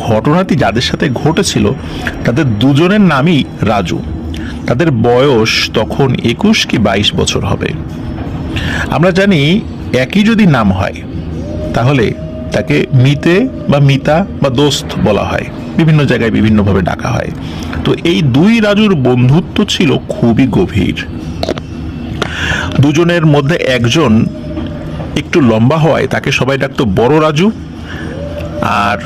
ঘটনাটি যাদের সাথে ঘটেছিল তাদের দুজনের নামই রাজু। তাদের বয়স তখন 21 কি 22 বছর হবে। আমরা জানি একই যদি নাম হয় তাহলে তাকে মিতে বা মিতা বা দোস্ত বলা হয়, বিভিন্ন জায়গায় বিভিন্নভাবে ডাকা হয়। তো এই দুই রাজুর বন্ধুত্ব ছিল খুবই গভীর। দুজনের মধ্যে একজন একটু লম্বা হওয়ায় তাকে সবাই ডাকতো বড় রাজু, আর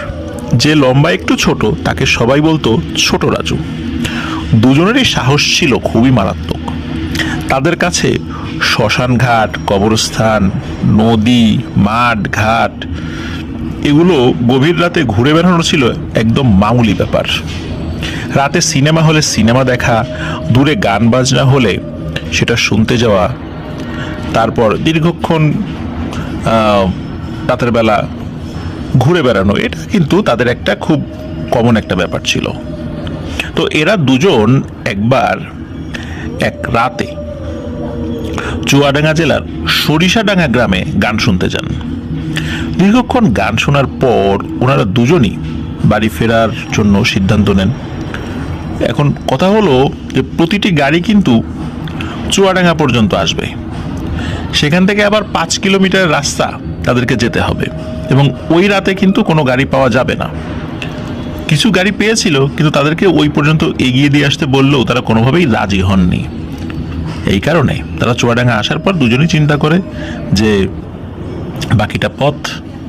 যে লম্বা একটু ছোট তাকে সবাই বলতো ছোট রাজু। দুজনেরই সাহস ছিল খুবই মারাত্মক। তাদের কাছে শ্মশান ঘাট, কবরস্থান, নদী, মাঠ, ঘাট এগুলো গভীর রাতে ঘুরে বেড়ানো ছিল একদম মামুলি ব্যাপার। রাতে সিনেমা হলে সিনেমা দেখা, দূরে গান বাজনা হলে সেটা শুনতে যাওয়া, তারপর দীর্ঘক্ষণ রাতের বেলা ঘুরে বেড়ানো, এটা কিন্তু তাদের একটা খুব কমন একটা ব্যাপার ছিল। তো এরা দুজন একবার এক রাতে চুয়াডাঙ্গা জেলার সরিষাডাঙ্গা গ্রামে গান শুনতে যান। দীর্ঘক্ষণ গান শোনার পর ওনারা দুজনই বাড়ি ফেরার জন্য সিদ্ধান্ত নেন। এখন কথা হলো যে প্রতিটি গাড়ি কিন্তু চুয়াডাঙ্গা পর্যন্ত আসবে, সেখান থেকে আবার 5 কিলোমিটার রাস্তা তাদেরকে যেতে হবে, এবং ওই রাতে কিন্তু কোনো গাড়ি পাওয়া যাবে না। কিছু গাড়ি পেয়েছিল কিন্তু তাদেরকে ওই পর্যন্ত এগিয়ে দিয়ে আসতে বললেও তারা কোনোভাবেই রাজি হননি। এই কারণে তারা চুয়াডাঙ্গা আসার পর দুজনেই চিন্তা করে যে বাকিটা পথ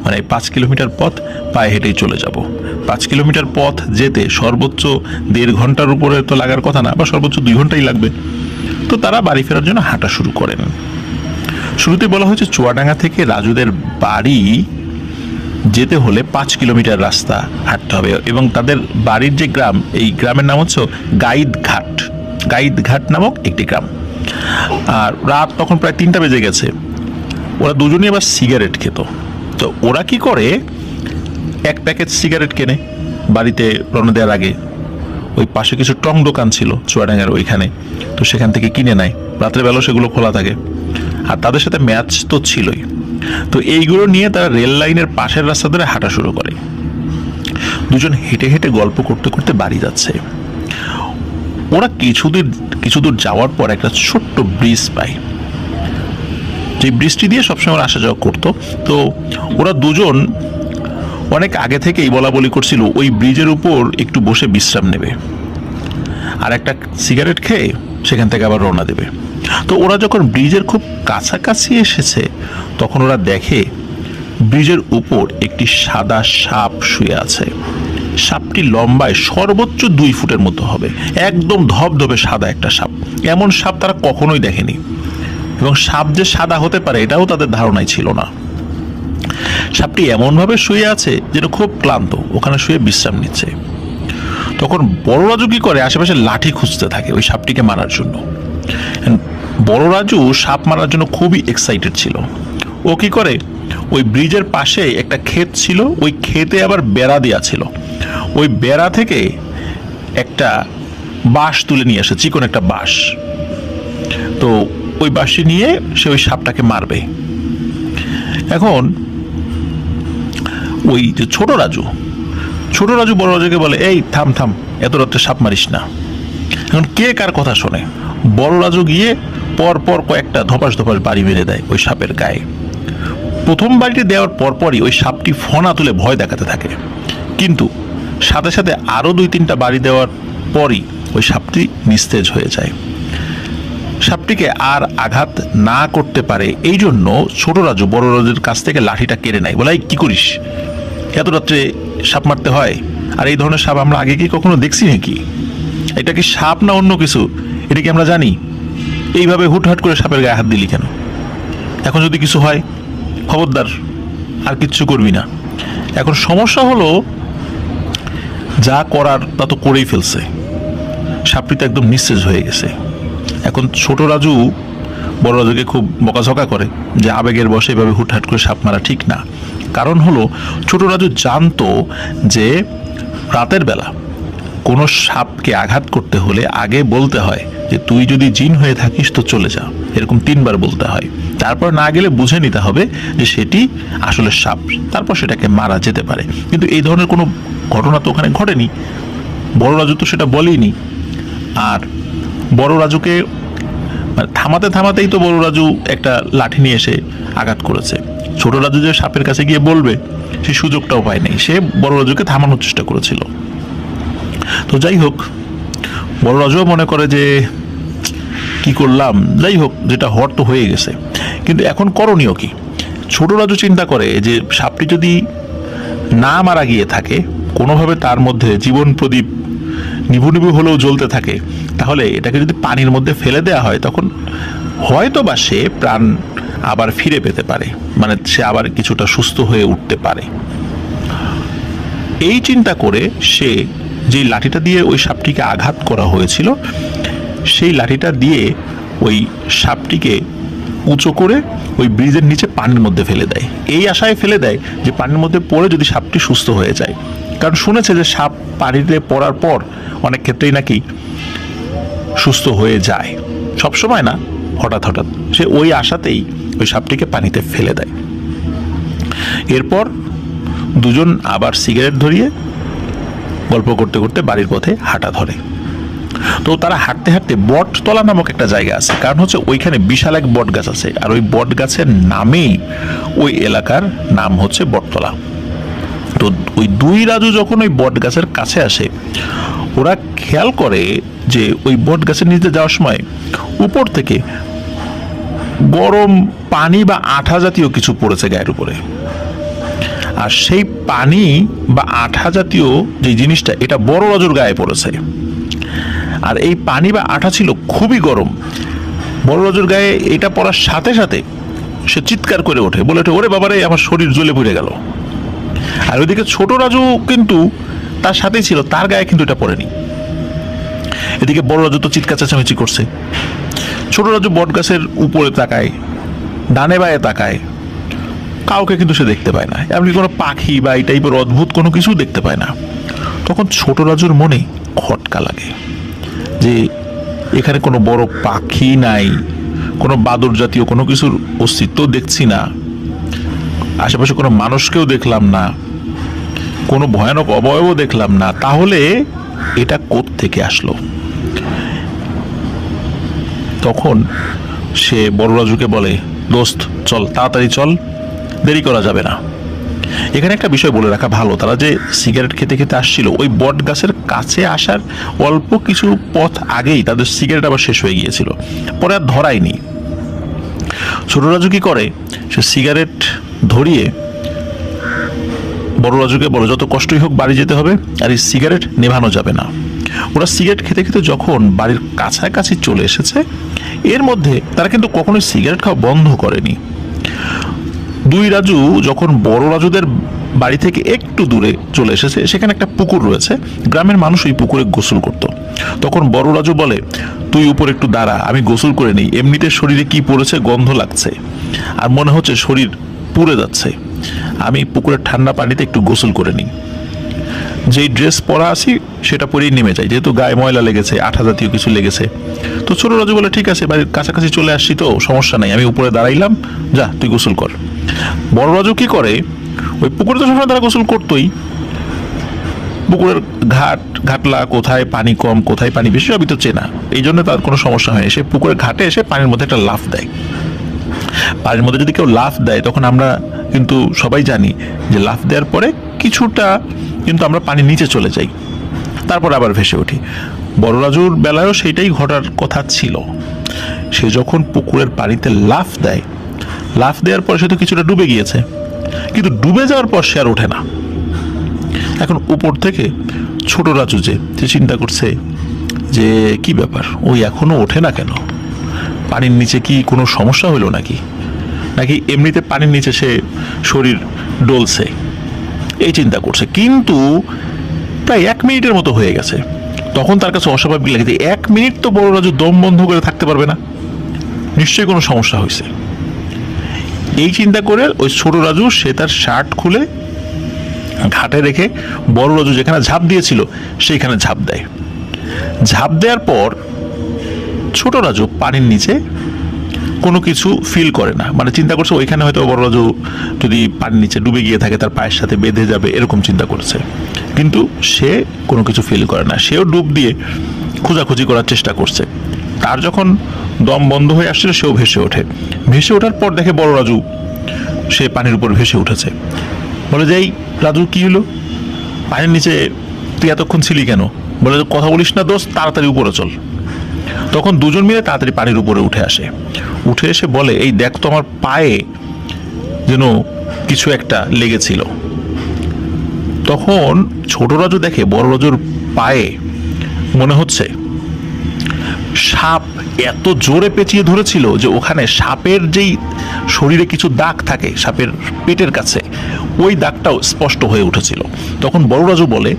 মানে 5 কিলোমিটার পথ পায়ে হেঁটেই চলে যাব। 5 কিলোমিটার পথ যেতে সর্বোচ্চ 1.5 ঘন্টার উপরে তো লাগার কথা না, বা সর্বোচ্চ 2 ঘন্টাই লাগবে। তো তারা বাড়ি ফেরার জন্য হাঁটা শুরু করেন। শুরুতে বলা হয়েছে চুয়াডাঙ্গা থেকে রাজুদের বাড়ি যেতে হলে 5 কিলোমিটার রাস্তা হাঁটতে হবে, এবং তাদের বাড়ির যে গ্রাম, এই গ্রামের নাম হচ্ছে গাইদঘাট। গাইদঘাট নামক একটি গ্রাম। আর রাত তখন প্রায় 3টা বেজে গেছে। ওরা দুজনই আবার সিগারেট খেত। তো ওরা কি করে, 1 প্যাকেট সিগারেট কেনে বাড়িতে রওনা দেওয়ার আগে। ওই পাশে কিছু টং দোকান ছিল চুয়াডাঙ্গার ওইখানে, তো সেখান থেকে কিনে নেয়। রাত্রেবেলা সেগুলো খোলা থাকে, আর তাদের সাথে ম্যাচ তো ছিলই। তো এইগুলো নিয়ে তারা রেল লাইনের পাশের রাস্তা ধরে হাঁটা শুরু করে। দুজন হেঁটে হেঁটে গল্প করতে করতে বাড়ি যাচ্ছে। ওরা কিছু দূর যাওয়ার পর একটা ছোট্ট ব্রিজ পায়, যে ব্রিজটি দিয়ে সবসময় আসা যাওয়া করতো। তো ওরা দুজন অনেক আগে থেকেই বলা বলি করছিল ওই ব্রিজের উপর একটু বসে বিশ্রাম নেবে, আর একটা সিগারেট খেয়ে সেখান থেকে আবার রওনা দেবে। তো ওরা যখন ব্রিজের খুব কাছাকাছি এসেছে তখন ওরা দেখে ব্রিজের উপর একটি সাদা সাপ শুয়ে আছে। সাপটি লম্বায় সর্বোচ্চ 2 ফুটের মতো হবে, একদম ধবধবে সাদা একটা সাপ। এমন সাপ তারা কখনোই দেখেনি, এবং সাপ যে সাদা হতে পারে এটাও তাদের ধারণাই ছিল না। সাপটি এমনভাবে শুয়ে আছে যেটা খুব ক্লান্ত, ওখানে শুয়ে বিশ্রাম নিচ্ছে। তখন বড় রাজু কি করে, আশেপাশে লাঠি খুঁজতে থাকে ওই সাপটিকে মারার জন্য। বড় রাজু সাপ মারার জন্য খুবই এক্সাইটেড ছিল। ও কি করে, ওই ব্রিজের পাশে একটা ক্ষেত ছিল, ওই ক্ষেতে আবার বেড়া দেওয়া ছিল। ওই বেড়া থেকে একটা বাঁশ তুলে নিয়ে আসে, চিকন একটা বাঁশ। তো ওই বাঁশটি নিয়ে সে ওই সাপটাকে মারবে। এখন ওই যে ছোট রাজু বড় রাজুকে বলে, এই থাম থাম, এত রাত্রে সাপ মারিস না। এখন কে কার কথা শোনে? বড় রাজু গিয়ে পর পর কয়েকটা ধপাস ধপাস বাড়ি মেরে দেয় ওই সাপের গায়ে। প্রথম বাড়িটি দেওয়ার পরপরই ওই সাপটি ফনা তুলে ভয় দেখাতে থাকে, কিন্তু সাথে সাথে আরো 2-3টা বাড়ি দেওয়ার পরই ওই সাপটি নিস্তেজ হয়ে যায়। সাপটিকে আর আঘাত না করতে পারে এই জন্য ছোট রাজু বড় রাজুর কাছ থেকে লাঠিটা কেড়ে নেয়। বলে, কি করিস, এত রাত্রে সাপ মারতে হয়? আর এই ধরনের সাপ আমরা আগে কি কখনো দেখছি নাকি? এটা কি সাপ না অন্য কিছু, এটা কি আমরা জানি? এইভাবে হুটহাট করে সাপের গায়ে হাত দিলি কেন? এখন যদি কিছু হয় খবরদার আর কিচ্ছু করবি না। এখন সমস্যা হলো, যা করার তা তো করেই ফেলছে, সাপটি তো একদম নিস্তেজ হয়ে গেছে। এখন ছোট রাজু বড় রাজুকে খুব বকাঝকা করে যে আবেগের বশে এভাবে হুটহাট করে সাপ মারা ঠিক না। কারণ হলো, ছোট রাজু জানতো যে রাতের বেলা কোনো সাপকে আঘাত করতে হলে আগে বলতে হয় যে তুই যদি জিন হয়ে থাকিস তো চলে যা, এরকম 3 বার বলতে হয়। তারপর না গেলে বুঝে নিতে হবে যে সেটি আসলে সাপ, তারপর সেটাকে মারা যেতে পারে। কিন্তু এই ধরনের কোনো ঘটনা তো ওখানে ঘটেনি, বড় রাজু তো সেটা বলেইনি। আর বড় রাজুকে মানে থামাতে থামাতেই তো বড় রাজু একটা লাঠি নিয়ে এসে আঘাত করেছে। ছোট রাজু যে সাপের কাছে গিয়ে বলবে সেই সুযোগটাও পায় নাই, সে বড় রাজুকে থামানোর চেষ্টা করেছিল। তো যাই হোক, বড় রাজুও মনে করে যে কি করলাম, যাই হোক যেটা হওয়ার তো হয়ে গেছে, কিন্তু এখন করণীয় কি? ছোট রাজু চিন্তা করে যে সাপটি যদি না মারা গিয়ে থাকে, কোনোভাবে তার মধ্যে জীবন প্রদীপ নিভু নিভু হলেও জ্বলতে থাকে, তাহলে এটাকে যদি পানির মধ্যে ফেলে দেওয়া হয় তখন হয়তো বা সে প্রাণ আবার ফিরে পেতে পারে, মানে সে আবার কিছুটা সুস্থ হয়ে উঠতে পারে। এই চিন্তা করে সে যেই লাঠিটা দিয়ে ওই সাপটিকে আঘাত করা হয়েছিল, সেই লাঠিটা দিয়ে ওই সাপটিকে উঁচু করে ওই ব্রিজের নিচে পানির মধ্যে ফেলে দেয়। এই আশায় ফেলে দেয় যে পানির মধ্যে পড়ে যদি সাপটি সুস্থ হয়ে যায়, কারণ শুনেছে যে সাপ পানিতে পড়ার পর অনেক ক্ষেত্রেই নাকি সুস্থ হয়ে যায়, সবসময় না, হঠাৎ হঠাৎ। সে ওই আশাতেই ওই সাপটিকে পানিতে ফেলে দেয়। এরপর দুজন আবার সিগারেট ধরিয়ে গল্প করতে করতে বাড়ির পথে হাঁটা ধরে। তো তারা হাঁটতে হাঁটতে বটতলা নামক একটা জায়গা আছে, কারণ হচ্ছে ওইখানে বিশাল এক বট গাছ আছে, আর ওই বট গাছের নামেই ওই এলাকার নাম হচ্ছে বটতলা। তো ওই দুই রাজু যখন ওই বট গাছের কাছে আসে, ওরা খেয়াল করে যে ওই বট গাছের নিচে যাওয়ার সময় উপর থেকে গরম পানি বা আঠা জাতীয় কিছু পড়েছে গায়ের উপরে। আর সেই পানি বা আঠা জাতীয় যে জিনিসটা, এটা বড় রাজুর গায়ে পড়েছে। আর এই পানি বা আঠা ছিল খুবই গরম। বড় রাজুর গায়ে এটা পড়ার সাথে সাথে সে চিৎকার করে ওঠে, বলে ওঠে, ওরে বাবারে, আমার শরীর জ্বলে পুড়ে গেল। আর ওইদিকে ছোট রাজু কিন্তু তার সাথেই ছিল, তার গায়ে কিন্তু এটা পড়েনি। এদিকে বড় রাজু তো চিৎকার চেঁচামেচি করছে। ছোট রাজু বট গাছের উপরে তাকায়, ডানে বায়ে তাকায়, কাউকে কিন্তু সে দেখতে পায় না, এমনকি কোনো পাখি বা এই টাইপের অদ্ভুত কোনো কিছু দেখতে পায় না। তখন ছোট রাজুর মনে খটকা লাগে যে এখানে কোনো বড় পাখি নাই, কোনো বাদর জাতীয় কোনো কিছুর অস্তিত্ব দেখছি না, আশেপাশে কোনো মানুষকেও দেখলাম না, কোনো ভয়ানক অবয়বও দেখলাম না, তাহলে এটা কোত্থেকে আসলো? তখন সে বড় রাজুকে বলে, দোস্ত চল, তাড়াতাড়ি চল, দেরি করা যাবে না। এখানে একটা বিষয় বলে রাখা ভালো, তারা যে সিগারেট খেতে খেতে আসছিল, ওই বট গাছের কাছে আসার অল্প কিছু পথ আগেই তাদের সিগারেট আবার শেষ হয়ে গিয়েছিল, পরে আর ধরায়নি। ছোট রাজু কি করে, সে সিগারেট ধরিয়ে বড় রাজুকে বলে, যত কষ্টই হোক বাড়ি যেতে হবে, আর এই সিগারেট নেভানো যাবে না। ওরা সিগারেট খেতে খেতে যখন বাড়ির কাছাকাছি চলে এসেছে, এর মধ্যে তারা কিন্তু কখনোই সিগারেট খাওয়া বন্ধ করেনি। দুই রাজু যখন বড় রাজুদের বাড়ি থেকে একটু দূরে চলে এসেছে, সেখানে একটা পুকুর রয়েছে, গ্রামের মানুষ ওই পুকুরে গোসল করত। তখন বড় রাজু বলে, তুই উপর একটু দাঁড়া, আমি গোসল করে নিই, এমনিতে শরীরে কি পড়েছে, গন্ধ লাগছে, আর মনে হচ্ছে শরীর পুড়ে যাচ্ছে, আমি পুকুরের ঠান্ডা পানিতে একটু গোসল করে নিই। যেই ড্রেস পরা আছি সেটা পরেই নেমে যায়, যেহেতু গায়ে ময়লা লেগেছে, আঠা জাতীয় কিছু লেগেছে। তো ছোট রাজু বলে, ঠিক আছে, বাড়ির কাছাকাছি চলে আসছি তো, সমস্যা নাই, আমি উপরে দাঁড়াইলাম, যা তুই গোসল কর। বড় রাজু কি করে, ওই পুকুরে তো সবসময় তারা গোসল করতোই, পুকুরের ঘাটলা কোথায় পানি কম কোথায় পানি বেশি সবই তো চেনা, এই জন্য তার কোনো সমস্যা হয়। সে পুকুরের ঘাটে এসে পানির মধ্যে একটা লাফ দেয়। পানির মধ্যে যদি কেউ লাফ দেয়, তখন আমরা কিন্তু সবাই জানি যে লাফ দেওয়ার পরে কিছুটা কিন্তু আমরা পানির নিচে চলে যাই, তারপর আবার ভেসে উঠি। বড় রাজুর বেলায়ও সেইটাই ঘটার কথা ছিল। সে যখন পুকুরের পানিতে লাফ দেয়, লাফ দেওয়ার পর সে তো কিছুটা ডুবে গিয়েছে, কিন্তু ডুবে যাওয়ার পর সে আর ওঠে না। এখন উপর থেকে ছোট রাজু যে চিন্তা করছে যে কি ব্যাপার, ওই এখনো ওঠে না কেন, পানির নিচে কি কোনো সমস্যা হলো নাকি, নাকি এমনিতে পানির নিচে সে শরীর ডলছে, এই চিন্তা করছে। কিন্তু প্রায় 1 মিনিটের মতো হয়ে গেছে। তখন তার কাছে অস্বাভাবিক লাগে যে 1 মিনিট তো বড় রাজু দম বন্ধ করে থাকতে পারবে না, নিশ্চয়ই কোনো সমস্যা হয়েছে। এই চিন্তা করে ওই ছোট রাজু সে তার শার্ট খুলে ঘাটে রেখে বড় রাজু যেখানে ঝাঁপ দিয়েছিল সেইখানে ঝাঁপ দেয়। ঝাঁপ দেওয়ার পর ছোট রাজু পানির নিচে কোনো কিছু ফিল করে না, মানে চিন্তা করছে ওইখানে হয়তো বড় রাজু যদি পানির নিচে ডুবে গিয়ে থাকে তার পায়ের সাথে বেঁধে যাবে, এরকম চিন্তা করছে। কিন্তু সে কোনো কিছু ফিল করে না, সেও ডুব দিয়ে খোঁজাখুঁজি করার চেষ্টা করছে। তার যখন দম বন্ধ হয়ে আসছিল সেও ভেসে ওঠে। ভেসে ওঠার পর দেখে বড় রাজু সে পানির উপর ভেসে উঠেছে। বলে যে, এই রাজু কি হলো, পানির নিচে তুই এতক্ষণ ছিলি কেন? বলে, কথা বলিস না দোস্ত, তাড়াতাড়ি উপরে চল। তখন দুজন মিলে তাড়াতাড়ি পানির উপরে উঠে আসে। উঠে এসে বলে, এই দেখ তো আমার পায়ে যেন কিছু একটা লেগেছিল। তখন ছোট রাজু দেখে বড় রাজুর পায়ে মনে হচ্ছে সাপ এত জোরে পেঁচিয়ে ধরেছিল যে ওখানে সাপের যেই শরীরে কিছু দাগ থাকে সাপের পেটের কাছে, ওই দাগটাও স্পষ্ট হয়ে উঠেছিল। তখন বড় রাজু বলে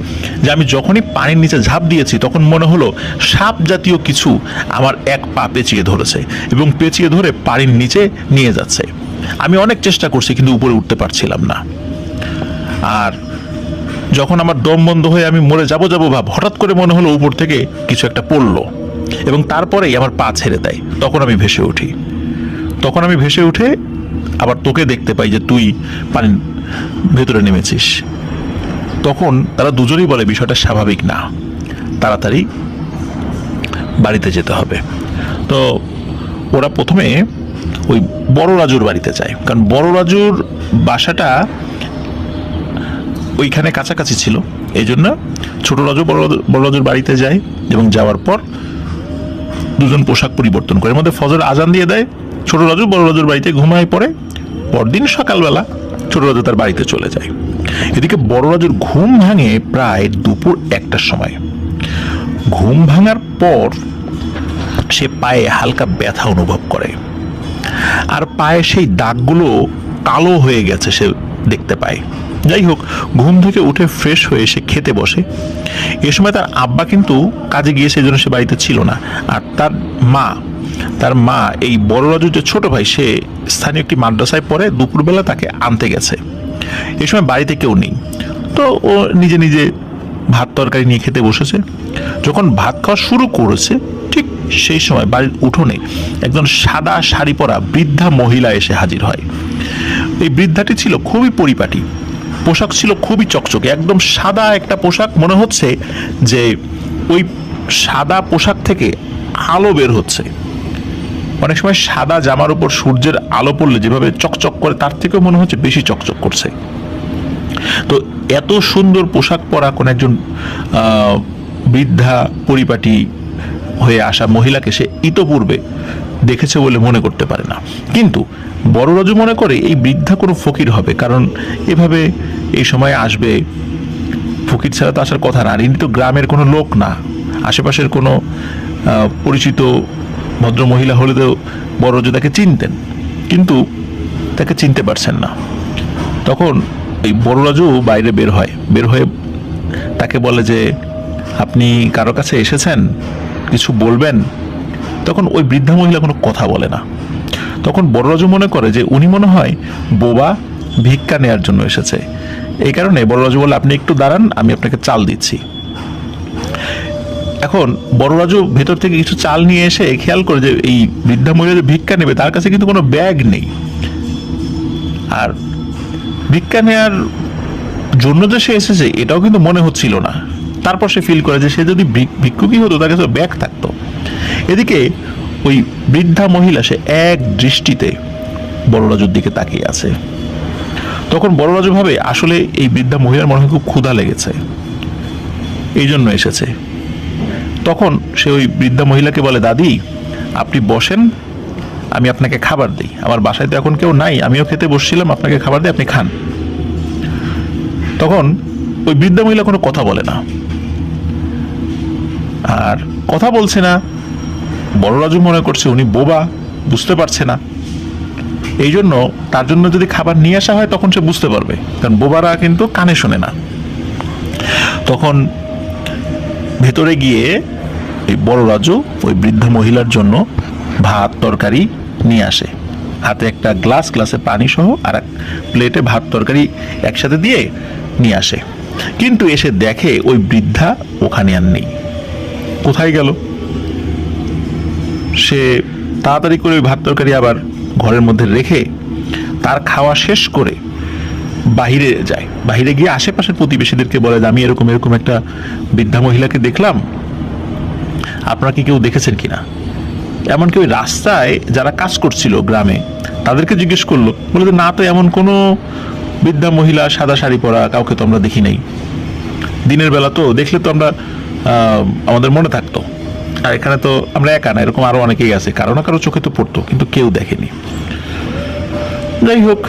যে, আমি যখনই পানির নিচে ঝাঁপ দিয়েছি তখন মনে হলো সাপ জাতীয় কিছু আমার এক পা পেঁচিয়ে ধরেছে এবং পেঁচিয়ে ধরে পানির নিচে নিয়ে যাচ্ছে। আমি অনেক চেষ্টা করছি কিন্তু উপরে উঠতে পারছিলাম না। আর যখন আমার দম বন্ধ হয়ে আমি মরে যাবো ভাব, হঠাৎ করে মনে হলো উপর থেকে কিছু একটা পড়লো এবং তারপরেই আমার পা ছেড়ে দেয়। তখন আমি ভেসে উঠি। তখন আমি ভেসে উঠে আবার তোকে দেখতে পাই যে তুই পানির ভেতরে নেমেছিস। তখন তারা দুজনেই বলে বিষয়টা স্বাভাবিক না, তাড়াতাড়ি বাড়িতে যেতে হবে। তো ওরা প্রথমে ওই বড় রাজুর বাড়িতে যায়, কারণ বড় রাজুর বাসাটা ওইখানে কাছাকাছি ছিল। এই জন্য ছোট রাজু বড় রাজুর বাড়িতে যায় এবং যাওয়ার পর দুজন পোশাক পরিবর্তন করে, এর মধ্যে ফজর আজান দিয়ে দেয়। ছোট রাজু বড় রাজুর বাড়িতে ঘুমায় পড়ে। পরদিন সকালবেলা ছোট রাজু তার বাড়িতে চলে যায়। এদিকে বড় রাজুর ঘুম ভাঙে প্রায় দুপুর 1টার সময়। ঘুম ভাঙার পর সে পায়ে হালকা ব্যথা অনুভব করে, আর পায়ে সেই দাগগুলো কালো হয়ে গেছে সে দেখতে পায়। যাই হোক, ঘুম থেকে উঠে ফ্রেশ হয়ে সে খেতে বসে। এ সময় তার আব্বা কিন্তু কাজে গিয়ে সেই জন্য সে বাড়িতে ছিল না। আর তার মা এই বড় রাজুর যে ছোট ভাই, সে স্থানীয় একটি মাদ্রাসায় পড়ে, দুপুরবেলা তাকে আনতে গেছে। এই সময় বাড়িতে কেউ নেই, তো ও নিজে নিজে ভাত তরকারি নিয়ে খেতে বসেছে। যখন ভাত খাওয়া শুরু করেছে ঠিক সেই সময় বাড়ির উঠোনে একজন সাদা শাড়ি পরা বৃদ্ধা মহিলা এসে হাজির হয়। এই বৃদ্ধাটি ছিল খুবই পরিপাটি, পোশাক ছিল খুবই চকচকে, একদম সাদা একটা পোশাক। মনে হচ্ছে যে ওই সাদা পোশাক থেকে আলো বের হচ্ছে। অনেক সময় সাদা জামার উপর সূর্যের আলো পড়লে যেভাবে চকচক করে, তার থেকেও মনে হচ্ছে বেশি চকচক করছে। তো এত সুন্দর পোশাক পরা কোন একজন বৃদ্ধা পরিপাটি হয়ে আসা মহিলাকে সে ইতপূর্বে দেখেছে বলে মনে করতে পারে না। কিন্তু বড় রাজু মনে করে এই বৃদ্ধা কোনো ফকির হবে, কারণ এভাবে এই সময় আসবে, ফকির ছাড়া তো আসার কথা না। আর ইনি তো গ্রামের কোনো লোক না, আশেপাশের কোনো পরিচিত ভদ্র মহিলা হলে তো বড় রাজু তাকে চিনতেন, কিন্তু তাকে চিনতে পারছেন না। তখন এই বড় রাজু বাইরে বের হয়ে তাকে বলে যে, আপনি কারো কাছে এসেছেন, কিছু বলবেন? তখন ওই বৃদ্ধা মহিলা কোনো কথা বলে না। তখন বড় রাজু মনে করে যে উনি মনে হয় বোবা, ভিক্ষা নেয়ার জন্য এসেছে। এই কারণে বড় রাজু বলে, আপনি একটু দাঁড়ান, আমি আপনাকে চাল দিচ্ছি। এখন বড় রাজু ভেতর থেকে কিছু চাল নিয়ে এসে খেয়াল করে যে এই বৃদ্ধা মহিলা যে ভিক্ষা নেবে তার কাছে কিন্তু কোনো ব্যাগ নেই, আর ভিক্ষা নেয়ার জন্য যে সে এসেছে এটাও কিন্তু মনে হচ্ছিল না। তারপর সে ফিল করে যে সে যদি ভিক্ষুকই হতো তার কাছে ব্যাগ থাকতো। এদিকে ওই বৃদ্ধা মহিলা সে এক দৃষ্টিতে বড় রাজুর দিকে তাকিয়ে আছে। তখন বড় রাজু ভাবে আসলে এই বৃদ্ধা মহিলার মনে হয় খুব ক্ষুধা লেগেছে, এই জন্য এসেছে। তখন সে ওই বৃদ্ধা মহিলাকে বলে, দাদি আপনি বসেন, আমি আপনাকে খাবার দিই। আমার বাসায় তো এখন কেউ নাই, আমিও খেতে বসছিলাম, আপনাকে খাবার দিই, আপনি খান। তখন ওই বৃদ্ধা মহিলা কোনো কথা বলে না, আর কথা বলছে না। বড় রাজু মনে করছে উনি বোবা, বুঝতে পারছে না। এই জন্য তার জন্য যদি খাবার নিয়ে আসা হয় তখন সে বুঝতে পারবে, কারণ বোবারা কিন্তু কানে শোনে না। তখন ভেতরে গিয়ে এই বড় রাজু ওই বৃদ্ধা মহিলার জন্য ভাত তরকারি নিয়ে আসে, হাতে একটা গ্লাসে পানি সহ আর এক প্লেটে ভাত তরকারি একসাথে দিয়ে নিয়ে আসে। কিন্তু এসে দেখে ওই বৃদ্ধা ওখানে আর নেই, কোথায় গেল? সে তাড়াতাড়ি করে ওই ভাত তরকারি আবার ঘরের মধ্যে রেখে তার খাওয়া শেষ করে বাহিরে যায়, বাহিরে গিয়ে আশেপাশের প্রতিবেশীদেরকে বলে যে আমি এরকম এরকম একটা বৃদ্ধা মহিলাকে দেখলাম, আপনারা কি কেউ দেখেছেন কিনা। এমনকি ওই রাস্তায় যারা কাজ করছিল গ্রামে তাদেরকে জিজ্ঞেস করলো, বলে যে না তো এমন কোনো বৃদ্ধা মহিলা সাদা শাড়ি পরা কাউকে তো আমরা দেখি নাই, দিনের বেলা তো দেখলে তো আমরা আমাদের মনে থাকতো, আর এখানে তো আমরা একা না, এরকম আরো অনেকেই আছে, কারো না কারো চোখে তো পড়তো কিন্তু কেউ দেখেনি। যাই হোক,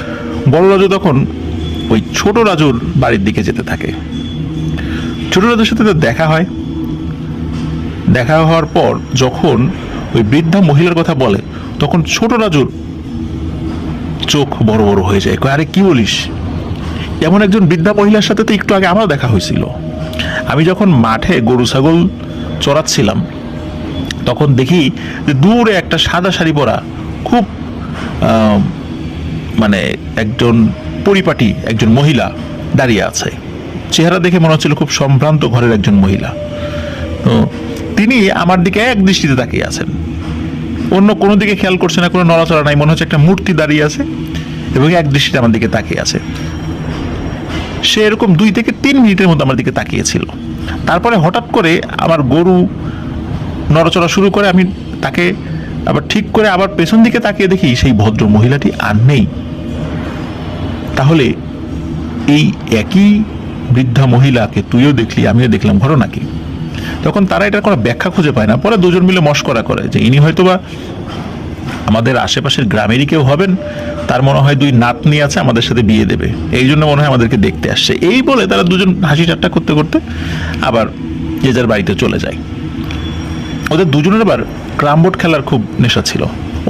বড় রাজু তখন ওই ছোট রাজুর বাড়ির দিকে যেতে থাকে। ছোট রাজুর সাথে তো দেখা হয়, দেখা হওয়ার পর যখন ওই বৃদ্ধা মহিলার কথা বলে তখন ছোট রাজুর চোখ বড় বড় হয়ে যায়। আরে কি বলিস, এমন একজন বৃদ্ধা মহিলার সাথে তো একটু আগে আমারও দেখা হয়েছিল। আমি যখন মাঠে গরু ছাগল চড়াচ্ছিলাম তখন দেখি যে দূরে একটা সাদা শাড়ি পরা খুব মানে একজন পরিপাটি একজন মহিলা দাঁড়িয়ে আছে। চেহারা দেখে মনে হচ্ছিল খুব সম্ভ্রান্ত ঘরের একজন মহিলা। তো তিনি আমার দিকে এক দৃষ্টিতে তাকিয়ে আছেন, অন্য কোনো দিকে খেয়াল করছে না, কোনো নড়াচড়া নাই, মনে হচ্ছে একটা মূর্তি দাঁড়িয়ে আছে এবং এক দৃষ্টিতে আমার দিকে তাকিয়ে আছে। সে এরকম 2 থেকে 3 মিনিটের মধ্যে আমার দিকে তাকিয়েছিল। তারপরে হঠাৎ করে আমার গরু নড়াচড়া শুরু করে, আমি তাকে আবার ঠিক করে আবার পেছন দিকে তাকিয়ে দেখি সেই ভদ্র মহিলাটি আর নেই। তাহলে এই একই বৃদ্ধা মহিলাকে তুইও দেখলি আমিও দেখলাম, ঘটনা কি? তখন তারা এটার কোনো ব্যাখ্যা খুঁজে পায় না। পরে দুজন মিলে মশকরা করে যে ইনি হয়তোবা আমাদের আশেপাশের গ্রামেরই কেউ হবেন, তার মনে হয় 2 নাতনি আছে, আমাদের সাথে বিয়ে দেবে, এই জন্য মনে হয় আমাদেরকে দেখতে আসছে। এই বলে তারা দুজন হাসি ঠাট্টা করতে করতে আবার যে যার বাড়িতে চলে যায়। ওদের দুজনের আবার ক্রাম বোর্ড খেলার খুব নেশা ছিল,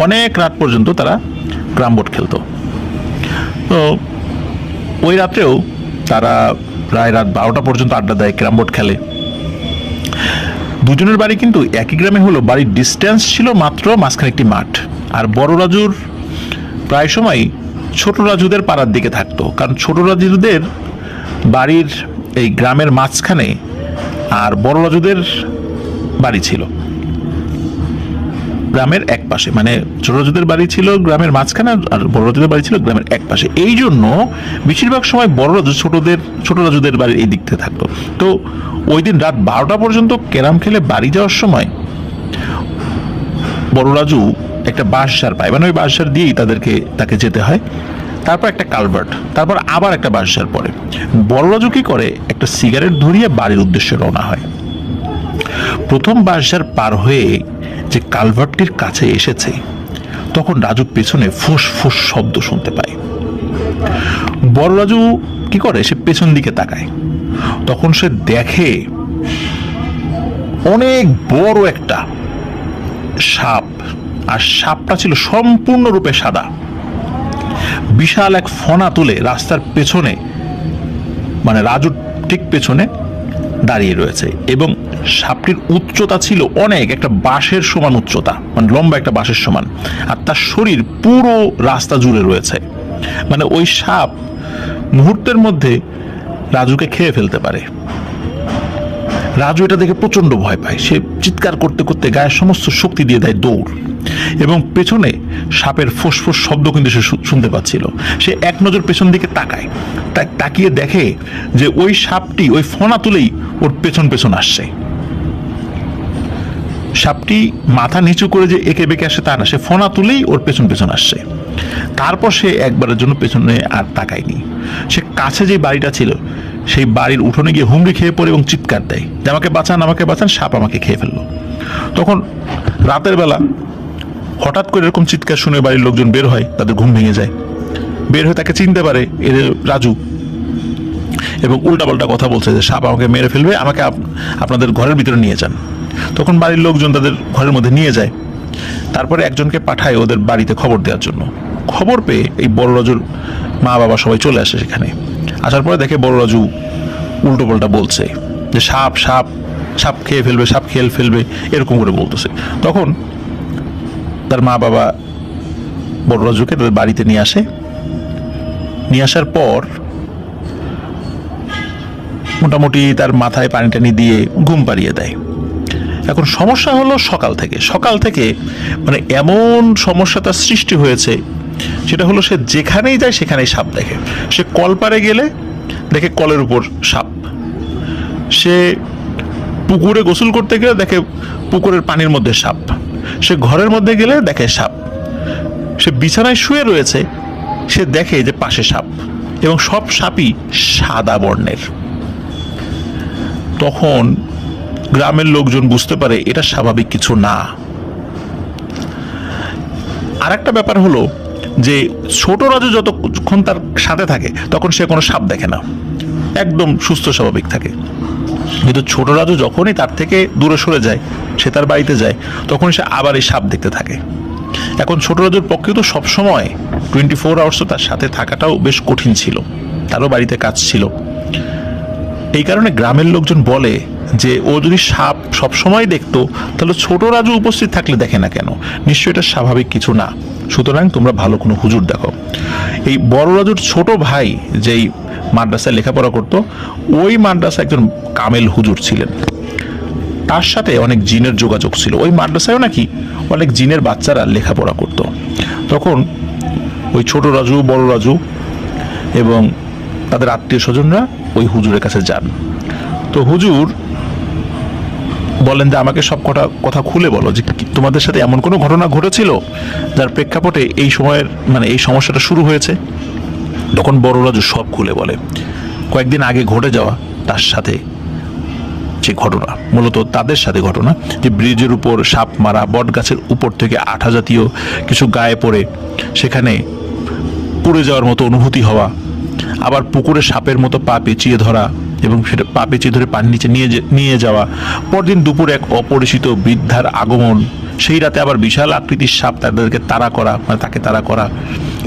অনেক রাত পর্যন্ত তারা ক্রাম বোর্ড খেলতো। তো ওই রাত্রেও তারা প্রায় রাত 12টা পর্যন্ত আড্ডা দেয়, ক্রাম বোর্ড খেলে। দুজনের বাড়ি কিন্তু একই গ্রামে হলো, বাড়ির ডিস্টেন্স ছিল মাত্র মাঝখানে একটি মাঠ। আর বড় রাজুর প্রায় সময় ছোট রাজুদের পাড়ার দিকে থাকতো, কারণ ছোট রাজুদের বাড়ির এই গ্রামের মাঝখানে আর বড় রাজুদের বাড়ি ছিল গ্রামের এক পাশে, মানে ছোট রাজুদের বাড়ি ছিল গ্রামের মাঝখানে আর বড় রাজুদের বাড়ি ছিল গ্রামের এক পাশে। এই জন্য বেশিরভাগ সময় বড় রাজু ছোট রাজুদের বাড়ির এই দিক থেকে থাকতো। তো ওই দিন রাত 12টা পর্যন্ত ক্যারাম খেলে বাড়ি যাওয়ার সময় বড় রাজু একটা বাঁশঝাড় পায়, মানে ওই বাঁশঝাড় দিয়েই তাকে যেতে হয়। তারপর একটা কালভার্ট, তারপর আবার একটা বাঁশঝাড় পড়ে। বড় রাজু কি করে, একটা সিগারেট ধরিয়ে বাড়ির উদ্দেশ্যে রওনা হয়। প্রথম বাঁশঝাড় পার হয়ে যে কালভার্টটির কাছে এসেছে তখন রাজু পেছনে ফুস ফুস শব্দ শুনতে পায়। বড় রাজু কি করে, সে পেছন দিকে তাকায়, তখন সে দেখে অনেক বড় একটা সাপ, আর সাপটা ছিল সম্পূর্ণরূপে সাদা। বিশাল এক ফনা তুলে রাস্তার পেছনে, মানে রাজুর ঠিক পেছনে দাঁড়িয়ে রয়েছে, এবং সাপটির উচ্চতা ছিল অনেক, একটা বাঁশের সমান উচ্চতা, মানে লম্বা একটা বাঁশের সমান, আর তার শরীর পুরো রাস্তা জুড়ে রয়েছে। মানে ওই সাপ মুহূর্তের মধ্যে রাজুকে খেয়ে ফেলতে পারে। রাজু এটা দেখে প্রচন্ড ভয় পায়, সে চিৎকার করতে করতে গায়ের সমস্ত শক্তি দিয়ে দেয় দৌড়, এবং পেছনে সাপের ফোঁস শব্দ কিন্তু সে শুনতে পাচ্ছিল। সে এক নজর পেছন দিকে তাকায়, তাকিয়ে দেখে যে ওই সাপটি ওই ফনা তুলেই ওর পেছন পেছন আসছে। সাপটি মাথা নিচু করে যে একে বেঁকে আসে তা না, সে ফনা তুলেই ওর পেছন পেছন আসছে। তারপর সে একবারের জন্য পেছনে আর তাকায়নি। সে কাছে যে বাড়িটা ছিল সেই বাড়ির উঠোনে গিয়ে হুমড়ি খেয়ে পড়ে এবং চিৎকার দেয় যে আমাকে বাঁচান, আমাকে বাঁচান, সাপ আমাকে খেয়ে ফেললো। তখন রাতের বেলা হঠাৎ করে এরকম চিৎকার শুনে বাড়ির লোকজন বের হয়, তাদের ঘুম ভেঙে যায়। বের হয়ে তাকে চিনতে পারে এর রাজু, এবং উল্টাপাল্টা কথা বলছে যে সাপ আমাকে মেরে ফেলবে, আমাকে আপনাদের ঘরের ভিতরে নিয়ে যান। তখন বাড়ির লোকজন তাদের ঘরের মধ্যে নিয়ে যায়। তারপরে একজনকে পাঠায় ওদের বাড়িতে খবর দেওয়ার জন্য। খবর পেয়ে এই বড় রাজুর মা বাবা সবাই চলে আসে সেখানে। আসার পরে দেখে বড় রাজু উল্টো পাল্টা বলছে যে সাপ সাপ সাপ খেয়ে ফেলবে, সাপ খেয়ে ফেলবে, এরকম করে বলতেছে। তখন তার মা বাবা বড় রাজুকে তাদের বাড়িতে নিয়ে আসে। নিয়ে আসার পর মোটামুটি তার মাথায় পানি টানি দিয়ে ঘুম পাড়িয়ে দেয়। এখন সমস্যা হলো সকাল থেকে মানে এমন সমস্যা তার সৃষ্টি হয়েছে সেটা হলো সে যেখানেই যায় সেখানেই সাপ দেখে। সে কলপারে গেলে দেখে কলের উপর সাপ, সে পুকুরে গোসল করতে গেলে দেখে পুকুরের পানির মধ্যে সাপ, সে ঘরের মধ্যে গেলে দেখে সাপ, সে বিছানায় শুয়ে রয়েছে সে দেখে যে পাশে সাপ, এবং সব সাপই সাদা বর্ণের। তখন গ্রামের লোকজন বুঝতে পারে এটা স্বাভাবিক কিছু না। আর একটা ব্যাপার হলো যে ছোট রাজু যতক্ষণ তার সাথে থাকে তখন সে কোনো সাপ দেখে না, একদম সুস্থ স্বাভাবিক থাকে। কিন্তু ছোট রাজু যখনই তার থেকে দূরে সরে যায়, সে তার বাড়িতে যায়, তখন সে আবার এই সাপ দেখতে থাকে। এখন ছোট রাজুর পক্ষে তো সবসময় 24 আওয়ার্স তার সাথে থাকাটাও বেশ কঠিন ছিল, তারও বাড়িতে কাজ ছিল। এই কারণে গ্রামের লোকজন বলে যে ও যদি সাপ সবসময় দেখতো তাহলে ছোট রাজু উপস্থিত থাকলে দেখে না কেন, নিশ্চয়ই এটা স্বাভাবিক কিছু না। সুতরাং তোমরা ভালো কোনো হুজুর দেখো। এই বড় রাজুর ছোট ভাই যেই মাদ্রাসায় লেখাপড়া করতো, ওই মাদ্রাসায় একজন কামেল হুজুর ছিলেন, তার সাথে অনেক জিনের যোগাযোগ ছিল। ওই মাদ্রাসায়ও নাকি অনেক জিনের বাচ্চারা লেখাপড়া করত। তখন ওই ছোট রাজু, বড় রাজু এবং তাদের আত্মীয় স্বজনরা ওই হুজুরের কাছে যান। তো হুজুর বলেন যে আমাকে সব কথা খুলে বলো, যে তোমাদের সাথে এমন কোনো ঘটনা ঘটেছিল যার প্রেক্ষাপটে এই সময়ের এই সমস্যাটা শুরু হয়েছে। তখন বড় রাজু সব খুলে বলে, কয়েকদিন আগে ঘটে যাওয়া তার সাথে যে ঘটনা, মূলত তাদের সাথে ঘটনা, যে ব্রিজের উপর সাপ মারা, বট গাছের উপর থেকে আঠা জাতীয় কিছু গায়ে পড়ে সেখানে পুড়ে যাওয়ার মতো অনুভূতি হওয়া, আবার পুকুরে সাপের মতো পা পেঁচিয়ে ধরা এবং সেটা পা পেঁচিয়ে ধরে পানির নিচে নিয়ে যাওয়া, পরদিন দুপুর এক অপরিচিত বৃদ্ধার আগমন, সেই রাতে আবার বিশাল আকৃতির সাপ তাদেরকে তাড়া করা, তাকে তাড়া করা,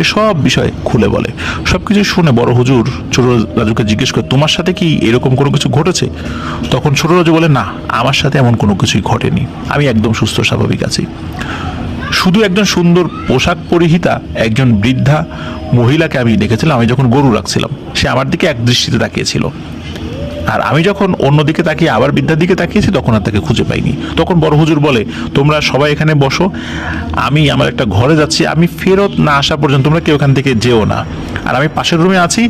এসব বিষয় খুলে বলে। সবকিছু শুনে বড় হুজুর ছোট রাজুকে জিজ্ঞেস করে, তোমার সাথে কি এরকম কোনো কিছু ঘটেছে? তখন ছোট রাজু বলে, না, আমার সাথে এমন কোনো কিছুই ঘটেনি, আমি একদম সুস্থ স্বাভাবিক আছি। শুধু একজন সুন্দর পোশাক পরিহিতা একজন বৃদ্ধা মহিলাকে আমি দেখেছিলাম, আমি যখন গরু রাখছিলাম, সে আমার দিকে এক দৃষ্টিতে তাকিয়েছিল, আর আমি যখন অন্যদিকে তাকিয়ে আবার বৃদ্ধার দিকে তাকিয়েছি তখন আর তাকে খুঁজে পাইনি। তখন বড় হুজুর বলে, তোমরা সবাই এখানে বসো, আমি আমার একটা ঘরে যাচ্ছি, আমি ফেরত না আসা পর্যন্ত তোমরা কেউ এখান থেকে যেও না, আর আমি পাশের রুমে আছি,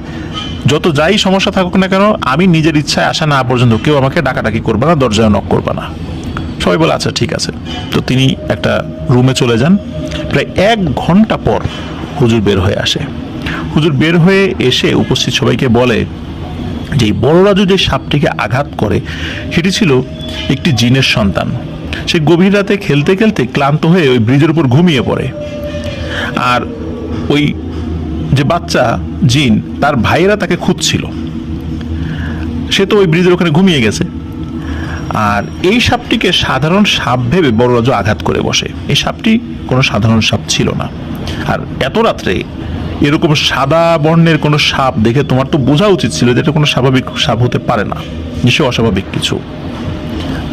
যত যাই সমস্যা থাকুক না কেন আমি নিজের ইচ্ছায় আসা না পর্যন্ত কেউ আমাকে ডাকাডাকি করবে না, দরজায় নক করবে না। সবাই বলে আচ্ছা ঠিক আছে। তো তিনি একটা রুমে চলে যান। প্রায় 1 ঘন্টা পর হুজুর বের হয়ে আসে। হুজুর বের হয়ে এসে উপস্থিত সবাইকে বলে যে বড় রাজু যে সাপটিকে আঘাত করে সেটি ছিল একটি জিনের সন্তান। সে গভীর রাতে খেলতে খেলতে ক্লান্ত হয়ে ওই ব্রিজের উপর ঘুমিয়ে পড়ে, আর ওই যে বাচ্চা জিন তার ভাইয়েরা তাকে খুঁজছিল, সে তো ওই ব্রিজের ওখানে ঘুমিয়ে গেছে। আর এই সাপটিকে সাধারণ সাপ ভেবে বড় রাজু আঘাত করে বসে। এই সাপটি কোনো সাধারণ সাপ ছিল না। আর এত রাত্রে এরকম সাদা বর্ণের কোনো সাপ দেখে তোমার তো বোঝা উচিত ছিল যে এটা কোনো স্বাভাবিক সাপ হতে পারে না, নিশ্চয়ই অস্বাভাবিক কিছু।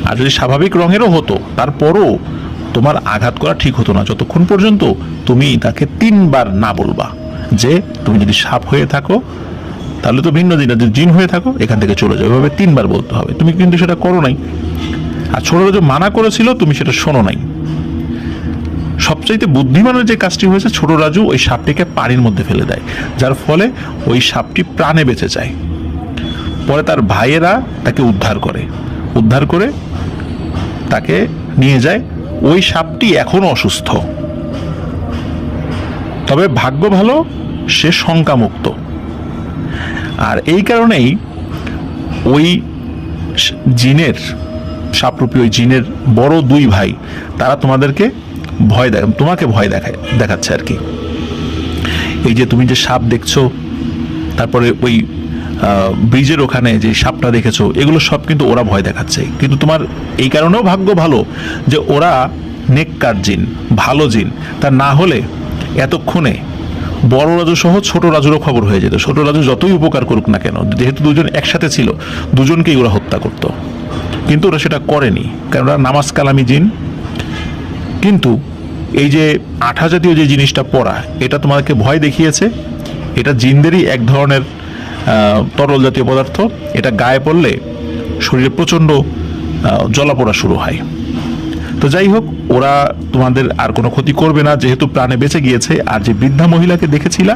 আর যদি স্বাভাবিক রঙেরও হতো তারপরও তোমার আঘাত করা ঠিক হতো না, যতক্ষণ পর্যন্ত তুমি তাকে 3 বার না বলবা যে তুমি যদি সাপ হয়ে থাকো তাহলে তো ভিন্ন দিন, যদি জিন হয়ে থাকো এখান থেকে চলে যাবে, এভাবে 3 বার বলতে হবে। তুমি কিন্তু সেটা করো নাই, আর ছোট রাজু মানা করেছিল, তুমি সেটা শোনো নাই। সবচাইতে বুদ্ধিমানের যে কাজটি হয়েছে, ছোট রাজু ওই সাপটিকে পানির মধ্যে ফেলে দেয়, যার ফলে ওই সাপটি প্রাণে বেঁচে যায়। পরে তার ভাইয়েরা তাকে উদ্ধার করে তাকে নিয়ে যায়। ওই সাপটি এখনো অসুস্থ, তবে ভাগ্য ভালো সে শঙ্কামুক্ত। আর এই কারণেই ওই জিনের সাপরূপী ওই জিনের বড় 2 ভাই তারা তোমাকে ভয় দেখাচ্ছে আর কি। এই যে তুমি যে সাপ দেখছো, তারপরে ওই ব্রিজের ওখানে যে সাপটা দেখেছো, এগুলো সব কিন্তু ওরা ভয় দেখাচ্ছে। কিন্তু তোমার এই কারণেও ভাগ্য ভালো যে ওরা নেককার জিন, ভালো জিন। তা না হলে এতক্ষণে বড় রাজু সহ ছোট রাজুরও খবর হয়ে যেত। ছোট রাজু যতই উপকার করুক না কেন, যেহেতু দুজন একসাথে ছিল, দুজনকেই ওরা হত্যা করত। কিন্তু ওরা সেটা করেনি, কারণ ওরা নামাজ কালামি জিন। কিন্তু এই যে আঠা জাতীয় যে জিনিসটা পড়া, এটা তোমাকে ভয় দেখিয়েছে। এটা জিনদেরই এক ধরনের তরল জাতীয় পদার্থ। এটা গায়ে পড়লে শরীরে প্রচণ্ড জ্বলা পোড়া শুরু হয়। তো যাই হোক, ওরা তোমাদের আর কোনো ক্ষতি করবে না যেহেতু প্রাণে বেঁচে গিয়েছে। আর যে বৃদ্ধা মহিলাকে দেখেছিলা,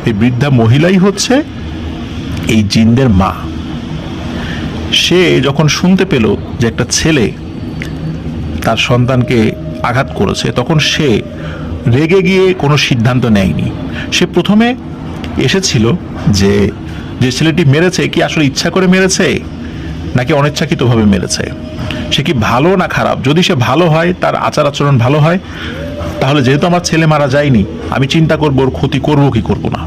এই বৃদ্ধা মহিলাই হচ্ছে এই জিনদের মা। সে যখন শুনতে পেল যে একটা ছেলে তার সন্তানকে আঘাত করেছে, তখন সে রেগে গিয়ে কোনো সিদ্ধান্ত নেয়নি। সে প্রথমে এসেছিল যে যে ছেলেটি মেরেছে কি আসলে ইচ্ছা করে মেরেছে নাকি অনিচ্ছাকৃতভাবে মেরেছে, সে কি ভালো না খারাপ। যদি সে ভালো হয়, তার আচার আচরণ ভালো হয়, তাহলে যেহেতু আমার ছেলে মারা যায়নি, আমি চিন্তা করবো ওর ক্ষতি করবো কি করবো না।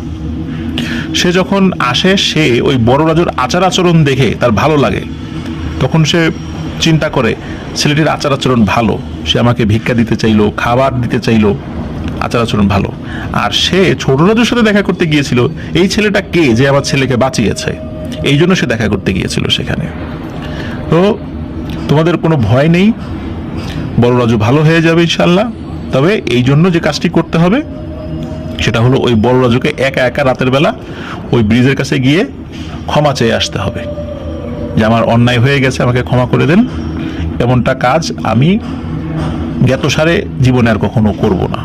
সে যখন আসে, সে ওই বড় রাজুর আচার আচরণ দেখে তার ভালো লাগে, তখন সে চিন্তা করে ছেলেটির আচার আচরণ ভালো, সে আমাকে ভিক্ষা দিতে চাইলো, খাবার দিতে চাইলো, আচার আচরণ ভালো। আর সে ছোট রাজুর সাথে দেখা করতে গিয়েছিল, এই ছেলেটা কে যে আমার ছেলেকে বাঁচিয়েছে, এই জন্য সে দেখা করতে গিয়েছিল সেখানে। তো তোমাদের কোনো ভয় নেই, বড় রাজু ভালো হয়ে যাবে ইনশাল্লাহ। তবে এই জন্য যে কাজটি করতে হবে সেটা হলো ওই বড় রাজুকে একা একা রাতের বেলা ওই ব্রিজের কাছে গিয়ে ক্ষমা চেয়ে আসতে হবে যে আমার অন্যায় হয়ে গেছে, আমাকে ক্ষমা করে দেন। এমনটা কাজ আমি জ্ঞাতসারে জীবনে আর কখনো করব না।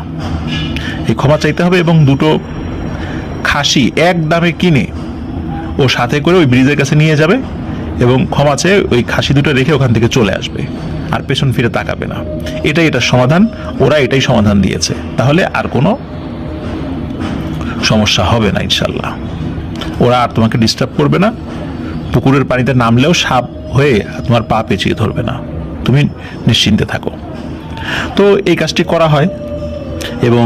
এই ক্ষমা চাইতে হবে এবং দুটো খাসি এক দামে কিনে ও সাথে করে ওই ব্রিজের কাছে নিয়ে যাবে এবং ক্ষমা চেয়ে ওই খাসি দুটো রেখে ওখান থেকে চলে আসবে, আর পেছন ফিরে তাকাবে না। এটার সমাধান, ওরা এটাই সমাধান দিয়েছে। তাহলে আর কোনো সমস্যা হবে না ইনশাল্লাহ। ওরা আর তোমাকে ডিস্টার্ব করবে না, পুকুরের পানিতে নামলেও সাপ হয়ে তোমার পা পেঁচিয়ে ধরবে না, তুমি নিশ্চিন্তে থাকো। তো এই কাজটি করা হয় এবং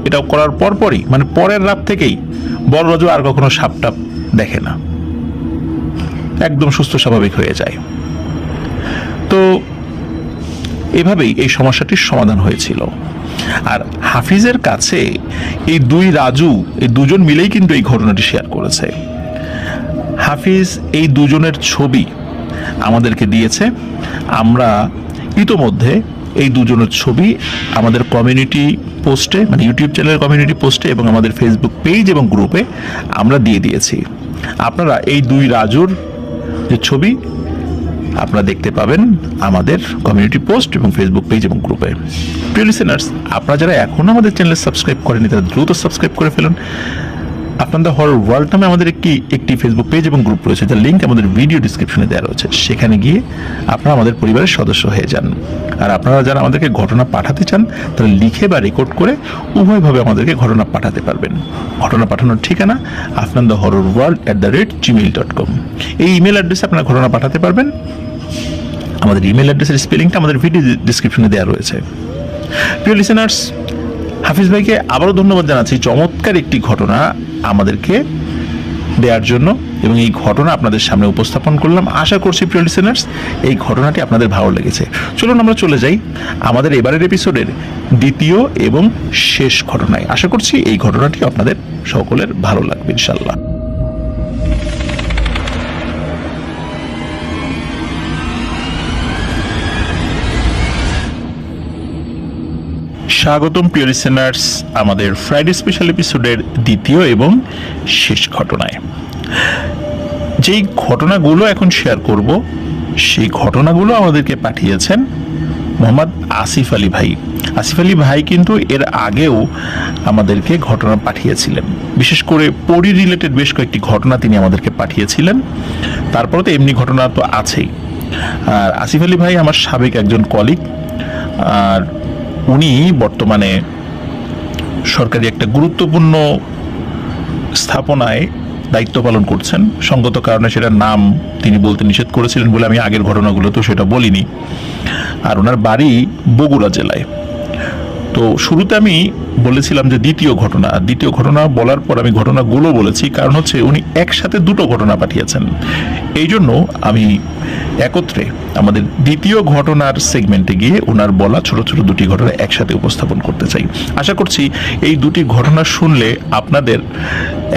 এটা করার পরপরই, মানে পরের রাত থেকেই বড় রাজু আর কখনো সাপ টাপ দেখে না, একদম সুস্থ স্বাভাবিক হয়ে যায়। তো এভাবেই এই সমস্যাটির সমাধান হয়েছিল। আর হাফিজের কাছে এই দুই রাজু, এই দুজন মিলেই কিন্তু এই ঘটনাটি শেয়ার করেছে। হাফিজ এই দুজনের ছবি আমাদেরকে দিয়েছে। আমরা ইতোমধ্যে এই দুজনের ছবি আমাদের কমিউনিটি পোস্টে, মানে ইউটিউব চ্যানেলের কমিউনিটি পোস্টে এবং আমাদের ফেসবুক পেজ এবং গ্রুপে আমরা দিয়ে দিয়েছি। আপনারা এই দুই রাজুর যে ছবি আপনারা দেখতে পাবেন আমাদের কমিউনিটি পোস্ট এবং ফেসবুক পেজ এবং গ্রুপে। প্রিয় লিসেনার্স, আপনারা যারা এখনো আমাদের চ্যানেল সাবস্ক্রাইব করেনি তারা দ্রুত সাবস্ক্রাইব করে ফেলুন। আপনাদের হরর ওয়ার্ল্ড নামে আমাদের একটি ফেসবুক পেজ এবং গ্রুপ রয়েছে, যার লিঙ্ক আমাদের ভিডিও ডিসক্রিপশনে দেওয়া রয়েছে। সেখানে গিয়ে আপনারা আমাদের পরিবারের সদস্য হয়ে যান। আর আপনারা যারা আমাদেরকে ঘটনা পাঠাতে চান তারা লিখে বা রেকর্ড করে উভয়ভাবে আমাদেরকে ঘটনা পাঠাতে পারবেন। ঘটনা পাঠানোর ঠিকানা afnanthehorrorworld@gmail.com। এই ইমেল অ্যাড্রেসে আপনারা ঘটনা পাঠাতে পারবেন। আমাদের ইমেল অ্যাড্রেসের স্পেলিংটা আমাদের ভিডিও ডিসক্রিপশনে দেওয়া রয়েছে। প্রিয় লিসেনার্স, হাফিজ ভাইকে আবারও ধন্যবাদ জানাচ্ছি চমৎকার একটি ঘটনা আমাদেরকে দেওয়ার জন্য, এবং এই ঘটনা আপনাদের সামনে উপস্থাপন করলাম। আশা করছি প্রিয় লিসেনার্স এই ঘটনাটি আপনাদের ভালো লেগেছে। চলুন আমরা চলে যাই আমাদের এবারের এপিসোডের দ্বিতীয় এবং শেষ ঘটনায়। আশা করছি এই ঘটনাটি আপনাদের সকলের ভালো লাগবে ইনশাল্লাহ। স্বাগতম প্রিয় লিসেনার্স আমাদের ফ্রাইডে স্পেশাল এপিসোডের দ্বিতীয় এবং শেষ ঘটনায়। যেই ঘটনাগুলো এখন শেয়ার করব সেই ঘটনাগুলো আমাদেরকে পাঠিয়েছেন মোহাম্মদ আসিফ আলী ভাই। আসিফ আলী ভাই কিন্তু এর আগেও আমাদেরকে ঘটনা পাঠিয়েছিলেন, বিশেষ করে পরি রিলেটেড বেশ কয়েকটি ঘটনা তিনি আমাদেরকে পাঠিয়েছিলেন। তারপরে তো এমনি ঘটনা তো আছেই। আর আসিফ আলী ভাই আমার সাবেক একজন কলিগ, আর উনি বর্তমানে সরকারি একটা গুরুত্বপূর্ণ স্থাপনায় দায়িত্ব পালন করছেন। সঙ্গত কারণে সেটার নাম তিনি বলতে নিষেধ করেছিলেন বলে আমি আগের ঘটনাগুলো তো সেটা বলিনি। আর ওনার বাড়ি বগুড়া জেলায়। তো শুরুতে আমি বলেছিলাম যে দ্বিতীয় ঘটনা বলার পর আমি ঘটনাগুলো বলেছি, কারণ হচ্ছে উনি একসাথে দুটো ঘটনা পাঠিয়েছেন। এই জন্য আমি একত্রে আমাদের দ্বিতীয় ঘটনার সেগমেন্টে গিয়ে ওনার বলা ছোট ছোট দুটি ঘটনা একসাথে উপস্থাপন করতে চাই। আশা করছি এই দুটি ঘটনা শুনলে আপনাদের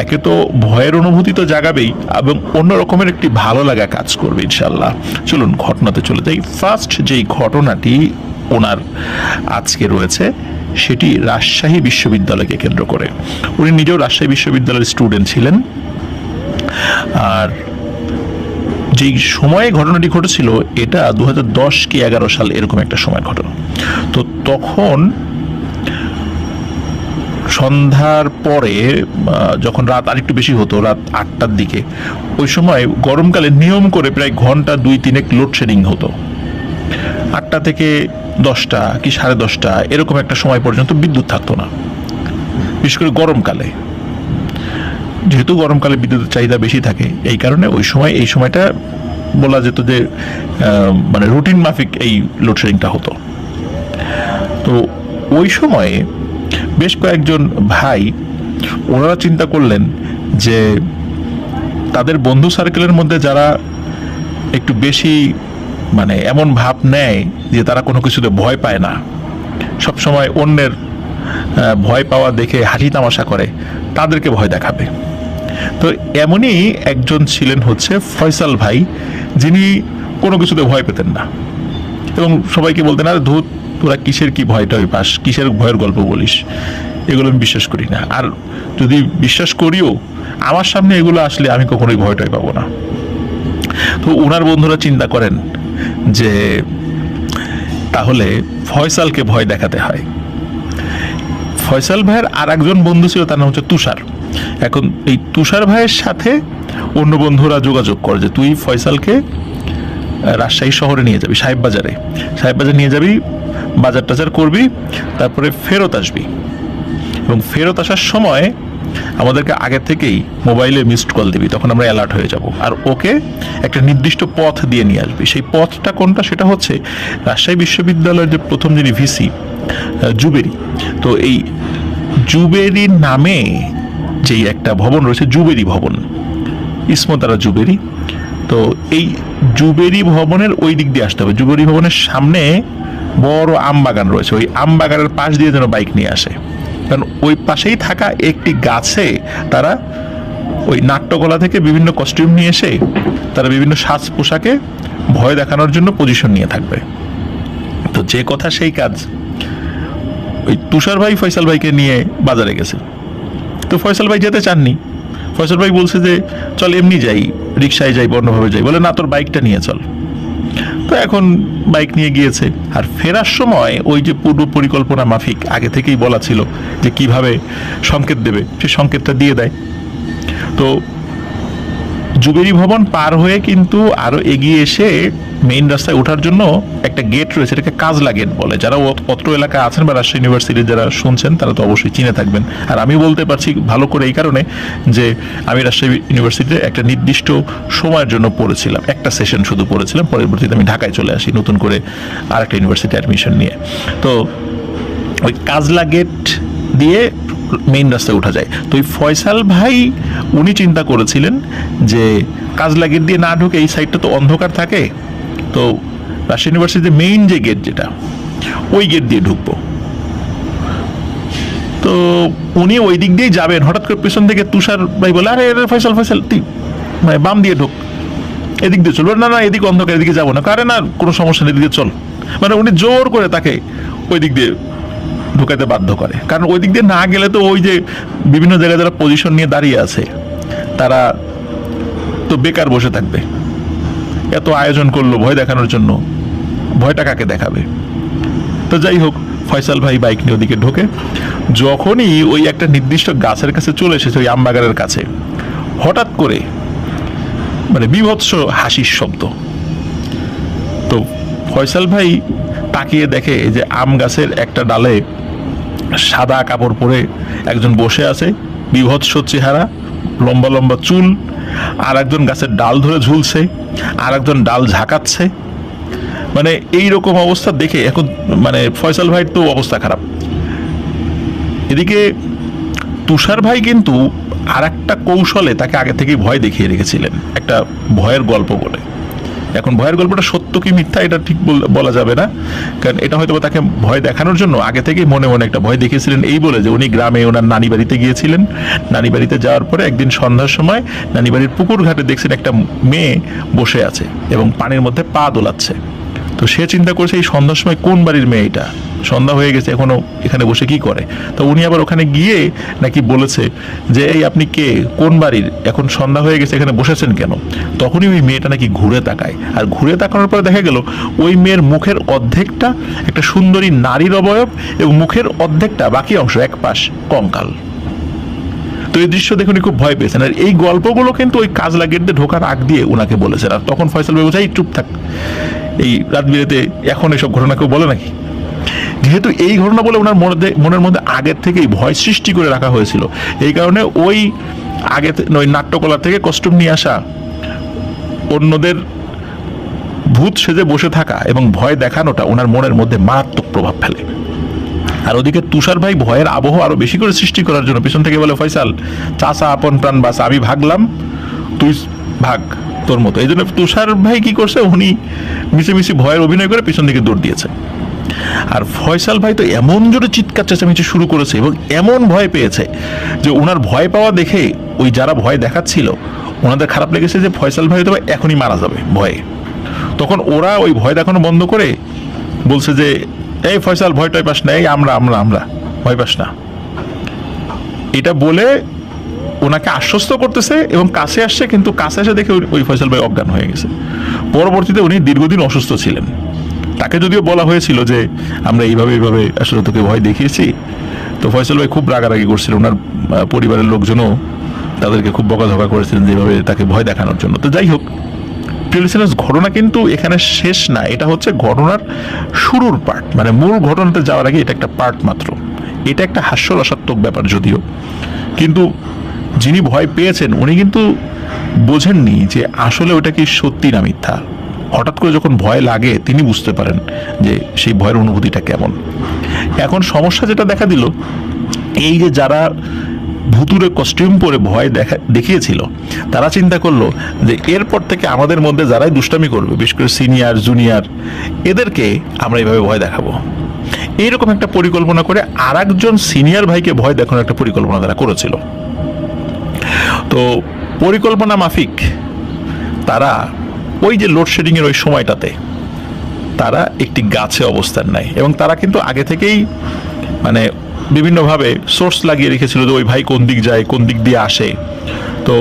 একে তো ভয়ের অনুভূতি তো জাগাবেই, এবং অন্য রকমের একটি ভালো লাগা কাজ করবে ইনশাল্লাহ। চলুন ঘটনাতে চলে যাই। ফার্স্ট যেই ঘটনাটি ওনার আজকে রয়েছে সেটি রাজশাহী বিশ্ববিদ্যালয়কে কেন্দ্র করে। উনি নিজেও রাজশাহী বিশ্ববিদ্যালয়ের স্টুডেন্ট ছিলেন। আর যেই সময়ে ঘটনাটি ঘটেছিল এটা 2010 কি 11 সাল এরকম একটা সময় ঘটনা। তো তখন সন্ধ্যার পরে যখন রাত আরেকটু বেশি হতো, রাত 8টার দিকে, ওই সময় গরমকালে নিয়ম করে প্রায় ঘন্টা 2-3 লোডশেডিং হতো। 8টা থেকে 10টা কি 10:30 এরকম একটা সময় পর্যন্ত বিদ্যুৎ থাকতো না, বিশেষ করে গরমকালে। যেহেতু গরমকালে বিদ্যুতের চাহিদা বেশি থাকে, এই কারণে এই সময়টা বলা যেত যে মানে রুটিন মাফিক এই লোডশেডিংটা হতো। তো ওই সময়ে বেশ কয়েকজন ভাই ওনারা চিন্তা করলেন যে তাদের বন্ধু সার্কেলের মধ্যে যারা একটু বেশি মানে এমন ভাব নেয় যে তারা কোনো কিছুতে ভয় পায় না, সবসময় অন্যের ভয় পাওয়া দেখে হাসি তামাশা করে, তাদেরকে ভয় দেখাবে। তো এমনই একজন ছিলেন হচ্ছে ফয়সাল ভাই, যিনি কোনো কিছুতে ভয় পেতেন না এবং সবাইকে বলতেন, আরে ধুত, তোরা কিসের কি ভয়টা পাস, কিসের ভয়ের গল্প বলিস, এগুলো আমি বিশ্বাস করি না, আর যদি বিশ্বাস করিও আমার সামনে এগুলো আসলে আমি কখনোই ভয়টাই পাবো না। তো ওনার বন্ধুরা চিন্তা করেন যে তাহলে ফয়সালকে ভয় দেখাতে হয়। ফয়সাল ভাইয়ের আর একজন বন্ধু ছিল, তার নাম হচ্ছে তুষার। এখন এই তুষার ভাইয়ের সাথে অন্য বন্ধুরা যোগাযোগ করে যে তুই ফয়সালকে রাজশাহী শহরে নিয়ে যাবি, সাহেব বাজার নিয়ে যাবি, বাজার টাজার করবি, তারপরে ফেরত আসবি, এবং ফেরত আসার সময় আমাদেরকে আগে থেকেই মোবাইলে মিসড কল দিবি, তখন আমরা অ্যালার্ট হয়ে যাব। আর ওকে একটা নির্দিষ্ট পথ দিয়ে নিয়ে আসবি। সেই পথটা কোনটা? সেটা হচ্ছে রাজশাহী বিশ্ববিদ্যালয়ের যে প্রথম যিনি ভিসি জুবেরি, তো এই জুবেরি নামে যেই একটা ভবন রয়েছে, জুবেরি ভবন, ইসমতারা জুবেরি, তো এই জুবেরি ভবনের ওই দিক দিয়ে আসতে হবে। জুবেরি ভবনের সামনে বড় আম বাগান রয়েছে, ওই আম বাগানের পাশ দিয়ে যেন বাইক নিয়ে আসে, কারণ ওই পাশেই থাকা একটি গাছে তারা ওই নাট্যকলা থেকে বিভিন্ন কস্টিউম নিয়ে এসে তারা বিভিন্ন সাজ পোশাকে ভয় দেখানোর জন্য পজিশন নিয়ে থাকবে। তো যে কথা সেই কাজ, ওই তুষার ভাই ফয়সাল ভাইকে নিয়ে বাজারে গেছে। তো ফয়সাল ভাই যেতে চাননি, ফয়সাল ভাই বলছে যে চল এমনি যাই, রিক্সায় যাই, অন্যভাবে যাই, বলে না তোর বাইকটা নিয়ে চল। তো এখন বাইক নিয়ে গিয়েছে, আর ফেরার সময় ওই যে পূর্ব পরিকল্পনা মাফিক আগে থেকেই বলা ছিল যে কিভাবে সংকেত দেবে, সে সংকেতটা দিয়ে দেয়। তো জুবেরি ভবন পার হয়ে কিন্তু আরো এগিয়ে এসে মেইন রাস্তায় ওঠার জন্য একটা গেট রয়েছে, এটাকে কাজলা গেট বলে। যারা অত্র এলাকায় আছেন বা রাজশাহী ইউনিভার্সিটির যারা শুনছেন তারা তো অবশ্যই চিনে থাকবেন। আর আমি বলতে পারছি ভালো করে এই কারণে যে আমি রাজশাহী ইউনিভার্সিটিতে একটা নির্দিষ্ট সময়ের জন্য পড়েছিলাম, একটা সেশন শুধু পড়েছিলাম, পরবর্তীতে আমি ঢাকায় চলে আসি নতুন করে আরেকটা ইউনিভার্সিটি অ্যাডমিশন নিয়ে। তো ওই কাজলা গেট দিয়ে মেইন রাস্তায় উঠা যায়। তো ওই ফয়সাল ভাই উনি চিন্তা করেছিলেন যে কাজলা গেট দিয়ে না ঢুকে এই সাইডটা তো অন্ধকার থাকে, তো রাজশাহী ইউনিভার্সিটির মেইন যে গেট যেটা, ওই গেট দিয়ে ঢুকবো। তো উনি ওই দিক দিয়েই যাবেন, হঠাৎ করে পিছন থেকে তুষার ভাই বলে, আরে ফয়সাল তুই মানে বাম দিয়ে ঢুক, এদিক দিয়ে চলবে না, এদিক অন্ধকার, এদিকে যাবো না, কারে না কোনো সমস্যা নেই, এদিকে চল। মানে উনি জোর করে তাকে ওই দিক দিয়ে ঢুকাতে বাধ্য করে, কারণ ওই দিক দিয়ে না গেলে তো ওই যে বিভিন্ন জায়গায় যারা পজিশন নিয়ে দাঁড়িয়ে আছে তারা তো বেকার বসে থাকবে। এত আয়োজন করলো ভয় দেখানোর জন্য, ভয়টা কাকে দেখাবে? তো যাই হোক, ফয়সাল ভাই বাইক নিয়ে ওদিকে ঢোকে। যখনই ওই একটা নির্দিষ্ট গাছের কাছে চলে এসেছে, ওই আমবাগানের কাছে, হঠাৎ করে মানে বিভৎস হাসির শব্দ। তো ফয়সাল ভাই তাকিয়ে দেখে যে আম গাছের একটা ডালে সাদা কাপড় পরে একজন বসে আছে, বিভৎস চেহারা, লম্বা লম্বা চুল, আর একজন গাছের ডাল ধরে ঝুলছে, আর একজন ডাল ঝাঁকাচ্ছে। মানে এইরকম অবস্থা দেখে এখন মানে ফয়সাল ভাইয়ের তো অবস্থা খারাপ। এদিকে তুষার ভাই কিন্তু আর একটা কৌশলে তাকে আগে থেকেই ভয় দেখিয়ে রেখেছিলেন, একটা ভয়ের গল্প বলে। এখন ভয়ের গল্পটা সত্য কি মিথ্যা এটা ঠিক বলা যাবে না, কারণ এটা হয়তো তাকে ভয় দেখানোর জন্য আগে থেকেই মনে মনে একটা ভয় দেখিয়েছিলেন। এই বলে যে উনি গ্রামে ওনার নানি বাড়িতে গিয়েছিলেন, নানি বাড়িতে যাওয়ার পরে একদিন সন্ধ্যার সময় নানি বাড়ির পুকুর ঘাটে দেখছেন একটা মেয়ে বসে আছে এবং পানির মধ্যে পা দোলাচ্ছে। তো সে চিন্তা করছে এই সন্ধ্যার সময় কোন বাড়ির মেয়ে এটা, সন্ধ্যা হয়ে গেছে এখনো এখানে বসে কি করে। তো উনি আবার ওখানে গিয়ে নাকি বলেছে যে এই আপনি কে, কোন বাড়ির, এখন সন্ধ্যা হয়ে গেছে এখানে বসেছেন কেন। তখনই ওই মেয়েটা নাকি ঘুরে তাকায়, আর ঘুরে তাকানোর পরে দেখা গেল ওই মেয়ের মুখের অর্ধেকটা একটা সুন্দরী নারীর অবয়ব এবং মুখের অর্ধেকটা বাকি অংশ এক পাশ কঙ্কাল। তো এই দৃশ্য দেখে উনি খুব ভয় পেয়েছেন। আর এই গল্পগুলো কিন্তু ওই কাজলা গেট দিয়ে ঢোকার আগ দিয়ে উনাকে বলেছেন। আর তখন ফয়সাল ভাই বলছে এই চুপ থাক, এই রাত বিরেতে এখন এসব ঘটনা কেউ বলে নাকি। যেহেতু এই ঘটনা বলে ওনার মনের মধ্যে আগের থেকেই ভয় সৃষ্টি করে রাখা হয়েছিল, এই কারণে ওই আগে ওই নাট্যকলা থেকে কস্টিউম নিয়ে আসা, অন্যদের ভূত সেজে বসে থাকা এবং ভয় দেখানোটা ওনার মনের মধ্যে মারাত্মক প্রভাব ফেলে। আর ওদিকে তুষার ভাই ভয়ের আবহ আরো বেশি করে সৃষ্টি করার জন্য পিছন থেকে বলে ফয়সাল চাচা আপন প্রাণ বাস, আমি ভাগলাম তুই ভাগ তোর মতো। এই জন্য তুষার ভাই কি করছে, উনি মিশে ভয়ের অভিনয় করে পিছন দিকে দৌড় দিয়েছে। আর ফয়সাল ভাই তো এমন জোরে চিৎকার চেঁচামেচি শুরু করেছে এবং এমন ভয় পেয়েছে যে ওনার ভয় পাওয়া দেখে ওই যারা ভয় দেখাচ্ছিল ওনাদের খারাপ লেগেছে যে ফয়সাল ভাই তো এখনই মারা যাবে ভয়ে। তখন ওরা ওই ভয় দেখানো বন্ধ করে বলছে যে এই ফয়সাল ভয় টয় পাস না, এই আমরা আমরা আমরা ভয় পাস না, এটা বলে ওনাকে আশ্বস্ত করতেছে এবং কাছে আসছে। কিন্তু কাছে এসে দেখে ওই ফয়সাল ভাই অজ্ঞান হয়ে গেছে। পরবর্তীতে উনি দীর্ঘদিন অসুস্থ ছিলেন। তাকে যদিও বলা হয়েছিল যে আমরা এইভাবে আসলে তোকে ভয় দেখিয়েছি, তো ফয়সাল ভাই খুব রাগারাগি করছিল। ওনার পরিবারের লোকজনও তাদেরকে খুব বকাঝকা করেছিলেন যেভাবে তাকে ভয় দেখানোর জন্য। তো যাই হোক, ঘটনা কিন্তু এখানে শেষ না, এটা হচ্ছে ঘটনার শুরুর পার্ট, মানে মূল ঘটনাতে যাওয়ার আগে এটা একটা পার্ট মাত্র। এটা একটা হাস্যরসাত্মক ব্যাপার যদিও, কিন্তু যিনি ভয় পেয়েছেন উনি কিন্তু বোঝেননি যে আসলে ওটা কি সত্যি না মিথ্যা। হঠাৎ করে যখন ভয় লাগে তিনি বুঝতে পারেন যে সেই ভয়ের অনুভূতিটা কেমন। এখন সমস্যা যেটা দেখা দিল, এই যে যারা ভুতুরে কস্টিউম পরে ভয় দেখিয়েছিল তারা চিন্তা করলো যে এরপর থেকে আমাদের মধ্যে যারাই দুষ্টামি করবে, বিশেষ করে সিনিয়র জুনিয়র, এদেরকে আমরা এইভাবে ভয় দেখাবো। এইরকম একটা পরিকল্পনা করে আর একজন সিনিয়র ভাইকে ভয় দেখানোর একটা পরিকল্পনা তারা করেছিল। তো পরিকল্পনা মাফিক তারা ওই যে লোডশেডিং এর ওই সময়টাতে তারা একটি গাছে অবস্থান নেয় এবং তারা কিন্তু আগে থেকেই মানে বিভিন্নভাবে সোর্স লাগিয়ে রেখেছিল যে ওই ভাই কোন দিক যায়, কোন দিক দিয়ে আসে। তো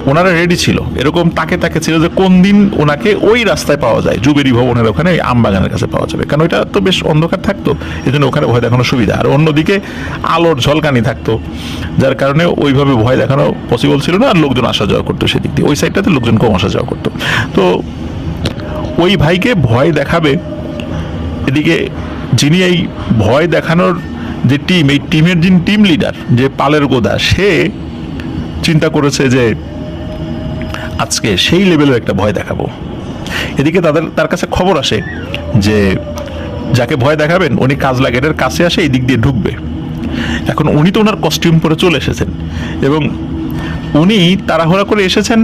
ওনারা রেডি ছিল, এরকম তাকে ছিল যে কোন দিন ওনাকে ওই রাস্তায় পাওয়া যায়, জুবেরি ভবনের ওখানে আমবাগানের কাছে পাওয়া যাবে, কারণ ওইটা তো বেশ অন্ধকার থাকতো, এই জন্য ওখানে ভয় দেখানোর সুবিধা। আর অন্যদিকে আলোর ঝলকানি থাকতো, যার কারণে ওইভাবে ভয় দেখানো পসিবল ছিল না। আর লোকজন আসা যাওয়া করতো সেদিক দিয়ে, ওই সাইডটাতে লোকজন কম আসা যাওয়া করতো। তো ওই ভাইকে ভয় দেখাবে, এদিকে যিনি এই ভয় দেখানোর যে টিম, এই টিমের যিনি টিম লিডার যে পালের গোদা, সে চিন্তা করেছে যে আজকে সেই লেভেলের একটা ভয় দেখাবো। এদিকে তার কাছে খবর আসে যে যাকে ভয় দেখাবেন উনি কাজলা গেটের কাছে আসে, এই দিক দিয়ে ঢুকবে। এখন উনি তো ওনার কস্টিউম পরে চলে এসেছেন এবং উনি তাড়াহুড়া করে এসেছেন,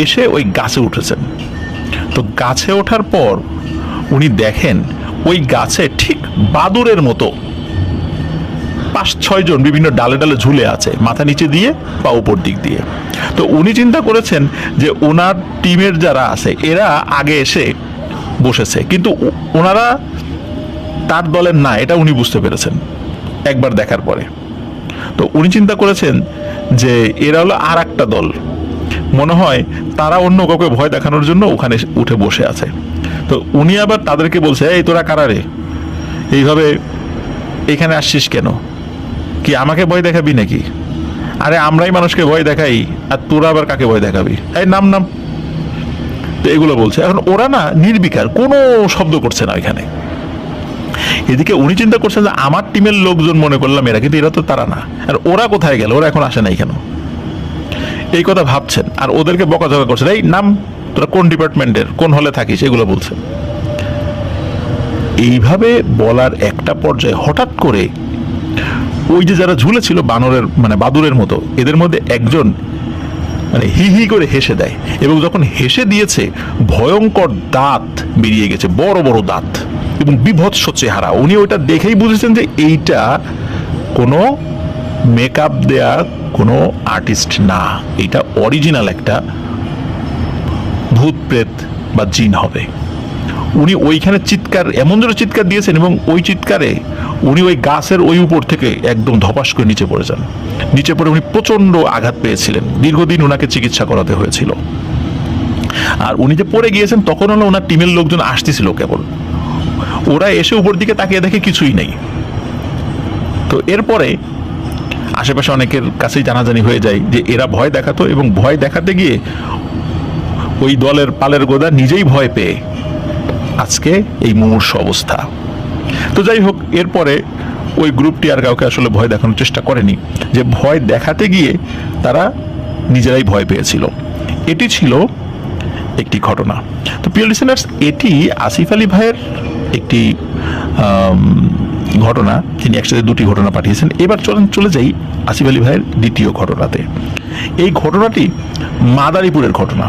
এসে ওই গাছে উঠেছেন। তো গাছে ওঠার পর উনি দেখেন ওই গাছে ঠিক বাদুরের মতো 5-6 জন বিভিন্ন ডালে ডালে ঝুলে আছে, মাথা নিচে দিয়ে বা উপর দিক দিয়ে। তো উনি চিন্তা করেছেন যে ওনার টিমের যারা আছে এরা আগে এসে বসেছে, কিন্তু ওনারা তার দলের না, এটা উনি বুঝতে পেরেছেন একবার দেখার পরে। তো উনি চিন্তা করেছেন যে এরা হলো আর একটা দল, মনে হয় তারা অন্য কাউকে ভয় দেখানোর জন্য ওখানে উঠে বসে আছে। তো উনি আবার তাদেরকে বলছে, এই তোরা কারা রে, এইভাবে এখানে আসছিস কেন, কি আমাকে ভয় দেখাবি নাকি? আরে আমরাই মানুষকে ভয় দেখাই, আর তোরা আবার কাকে ভয় দেখাবি, এই নাম। তো এগুলো বলছে। এখন ওরা না নির্বিকার, কোনো শব্দ করছে না এখানে। এদিকে উনি চিন্তা করছেন যে আমার টিমের লোকজন মনে করলাম এরা, কিন্তু এরা তো তারা না। আর ওরা কোথায় গেল, ওরা এখন আসে নাই কেন, এই কথা ভাবছেন। আর ওদেরকে বকাঝকা করছেন, এই নাম, তোরা কোন ডিপার্টমেন্টের, কোন হলে থাকিস, এগুলো বলছেন। এইভাবে বলার একটা পর্যায়ে হঠাৎ করে ওই যে যারা ঝুলেছিল বানরের মানে বাদুরের মতো, এদের মধ্যে একজন মানে হি হি করে হেসে দেয় এবং যখন হেসে দিয়েছে ভয়ঙ্কর দাঁত বেরিয়ে গেছে, বড় বড় দাঁত এবং বিভৎস চেহারা। উনি ওইটা দেখেই বুঝেছেন যে এইটা কোনো মেকআপ দেয়া কোনো আর্টিস্ট না, এটা অরিজিনাল একটা ভূত প্রেত বা জিন হবে। উনি ওইখানে চিৎকার, এমন জোরে চিৎকার দিয়েছেন এবং ওই চিৎকারে উনি ওই গাছের ওই উপর থেকে একদম ধপাস করে নিচে পড়ে যান। নিচে পড়ে উনি প্রচণ্ড আঘাত পেয়েছিলেন, দীর্ঘদিন ওনাকে চিকিৎসা করাতে হয়েছিল। আর উনি যে পড়ে গিয়েছেন তখন হলো ওনার টিমের লোকজন আসতেছিল কেবল, ওরা এসে উপর দিকে তাকিয়ে দেখে কিছুই নেই। তো এরপরে আশেপাশে অনেকের কাছেই জানাজানি হয়ে যায় যে এরা ভয় দেখাতো এবং ভয় দেখাতে গিয়ে ওই দলের পালের গোদা নিজেই ভয় পেয়ে আজকে এই মুমূর্ষ অবস্থা। তো যাই হোক, এরপরে ওই গ্রুপটি আর কাউকে আসলে ভয় দেখানোর চেষ্টা করেনি, যে ভয় দেখাতে গিয়ে তারা নিজেরাই ভয় পেয়েছিল। এটি ছিল একটি ঘটনা। তো প্রিয় লিসেনার্স, এটি আসিফ আলী ভাইয়ের একটি ঘটনা, তিনি একসাথে দুটি ঘটনা পাঠিয়েছেন। এবার চলে যাই আসিফ আলী ভাইয়ের দ্বিতীয় ঘটনাতে। এই ঘটনাটি মাদারীপুরের ঘটনা।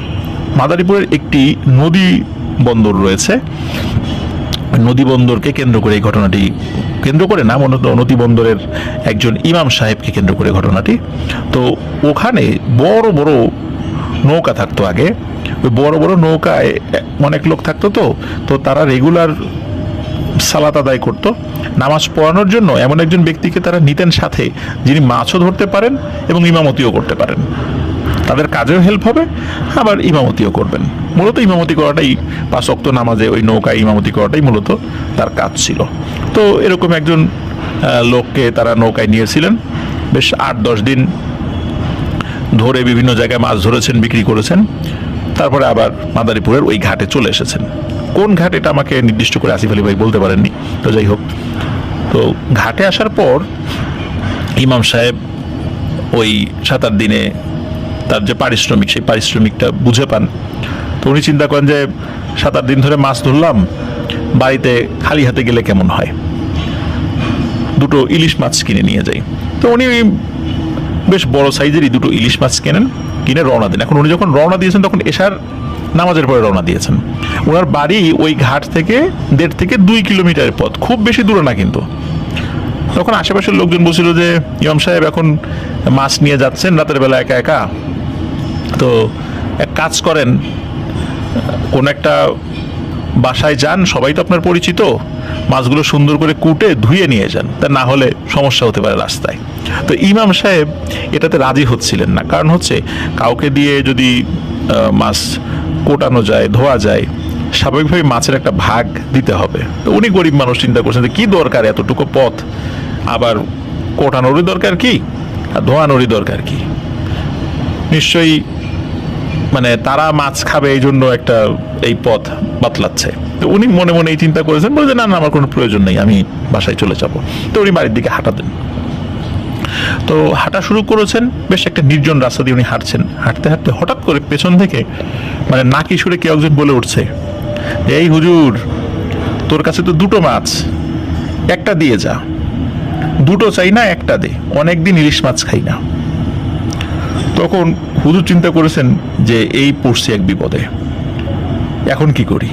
মাদারীপুরের একটি নদী বন্দর রয়েছে, নদী বন্দরকে কেন্দ্র করে এই ঘটনাটি, কেন্দ্র করে না, মূলত নদী বন্দরের একজন ইমাম সাহেবকে কেন্দ্র করে ঘটনাটি। তো ওখানে বড় বড় নৌকা থাকতো আগে, ওই বড় বড় নৌকায় অনেক লোক থাকতো। তো তারা রেগুলার সালাত আদায় করতো। নামাজ পড়ানোর জন্য এমন একজন ব্যক্তিকে তারা নিতেন সাথে, যিনি মাছও ধরতে পারেন এবং ইমামতিও করতে পারেন। তাদের কাজেও হেল্প হবে, আবার ইমামতিও করবেন। মূলত ইমামতি করাটাই, 5 ওয়াক্ত নামাজে ওই নৌকায় ইমামতি করাটাই মূলত তার কাজ ছিল। তো এরকম একজন লোককে তারা নৌকায় নিয়েছিলেন। বেশ 8-10 দিন ধরে বিভিন্ন জায়গায় মাছ ধরেছেন, বিক্রি করেছেন। তারপরে আবার মাদারীপুরের ওই ঘাটে চলে এসেছেন। কোন ঘাট এটা আমাকে নির্দিষ্ট করে আসিফ আলী ভাই বলতে পারেননি। তো যাই হোক, তো ঘাটে আসার পর ইমাম সাহেব ওই 7-8 দিনে তার যে পারিশ্রমিক, সেই পারিশ্রমিকটা বুঝে পান। তো উনি চিন্তা করেন যে 7-8 দিন ধরে মাছ ধরলাম, বাড়িতে খালি হাতে গেলে কেমন হয়, দুটো ইলিশ মাছ কিনে নিয়ে যাই। তো উনি বেশ বড় সাইজেরই দুটো ইলিশ মাছ কিনে রওনা দেন। এখন উনি যখন রওনা দিয়েছেন তখন এশার নামাজের পরে রওনা দিয়েছেন। ওনার বাড়ি ওই ঘাট থেকে 1.5 থেকে 2 কিলোমিটারের পথ, খুব বেশি দূরে না কিন্তু। তখন আশেপাশের লোকজন বলছিল যে ইমাম সাহেব এখন মাছ নিয়ে যাচ্ছেন রাতের বেলা একা একা, তো এক কাজ করেন, কোন একটা বাসায় যান, সবাই তো আপনার পরিচিত, মাছগুলো সুন্দর করে কুটে ধুয়ে নিয়ে যান, তা না হলে সমস্যা হতে পারে রাস্তায়। তো ইমাম সাহেব এটাতে রাজি হচ্ছিলেন না, কারণ হচ্ছে কাউকে দিয়ে যদি মাছ কোটানো যায়, ধোয়া যায়, স্বাভাবিকভাবে মাছের একটা ভাগ দিতে হবে। তো উনি গরিব মানুষ, চিন্তা করছেন যে কি দরকার এতটুকু পথ, আবার কোটানোরই দরকার কি আর ধোয়ানোরই দরকার কি, নিশ্চয়ই মানে তারা মাছ খাবে এই জন্য একটা এই পথ বাতলাচ্ছে। তো উনি মনে মনে এই চিন্তা করেছেন, বলে যে না না, আমার কোনো প্রয়োজন নেই, আমি বাসায় চলে যাব। তো উনি বাড়ির দিকে হাঁটা দেন। তো হাঁটা শুরু করেছেন, বেশ একটা নির্জন রাস্তা দিয়ে উনি হাঁটছেন। হাঁটতে হাঁটতে হঠাৎ করে পেছন থেকে মানে নাকি সুরে কেউ একজন বলে উঠছে, এই হুজুর, তোর কাছে তো দুটো মাছ, একটা দিয়ে যা। দুটো চাই না, একটা দে, অনেকদিন ইলিশ মাছ খাই না। তখন হুজুর চিন্তা করেছেন যে এই পড়ছি এক বিপদে, এখন কি করি।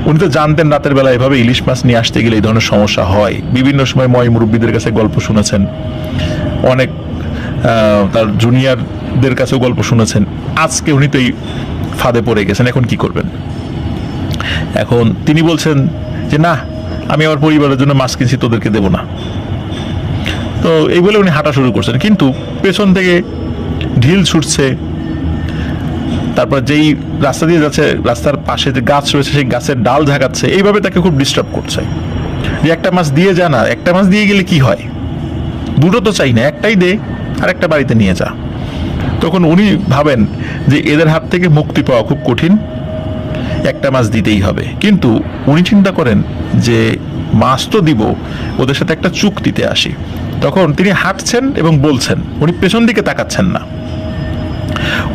উনি তো জানতেন রাতের বেলা এভাবে ইলিশ মাছ নিয়ে আসতে গেলে এই ধরনের সমস্যা হয়। বিভিন্ন সময় ময় মুরব্বীদের কাছে গল্প শুনেছেন, অনেক তার জুনিয়রদের কাছেও গল্প শুনেছেন। আজকে উনি তো এই ফাঁদে পড়ে গেছেন, এখন কি করবেন। এখন তিনি বলছেন যে না, আমি আমার পরিবারের জন্য মাছ কিনছি, তোদেরকে দেব না। তো এই বলে উনি হাঁটা শুরু করছেন, কিন্তু পেছন থেকে ঢিল ছুটছে। তারপর যেই রাস্তা দিয়ে যাচ্ছে, রাস্তার পাশে যে গাছ রয়েছে সেই গাছের ডাল ঝাঁকাচ্ছে, এইভাবে তাকে খুব ডিস্টার্ব করছে যে একটা মাছ দিয়ে যা না, একটা মাছ দিয়ে গেলে কি হয়, দুটো তো চাই না, একটাই দে, আর একটা বাড়িতে নিয়ে যা। তখন উনি ভাবেন যে এদের হাত থেকে মুক্তি পাওয়া খুব কঠিন, একটা মাছ দিতেই হবে। কিন্তু উনি চিন্তা করেন যে মাছ তো দিব, ওদের সাথে একটা চুক্তিতে আসি। তখন তিনি হাঁটছেন এবং বলছেন, উনি পেছন দিকে তাকাচ্ছেন না,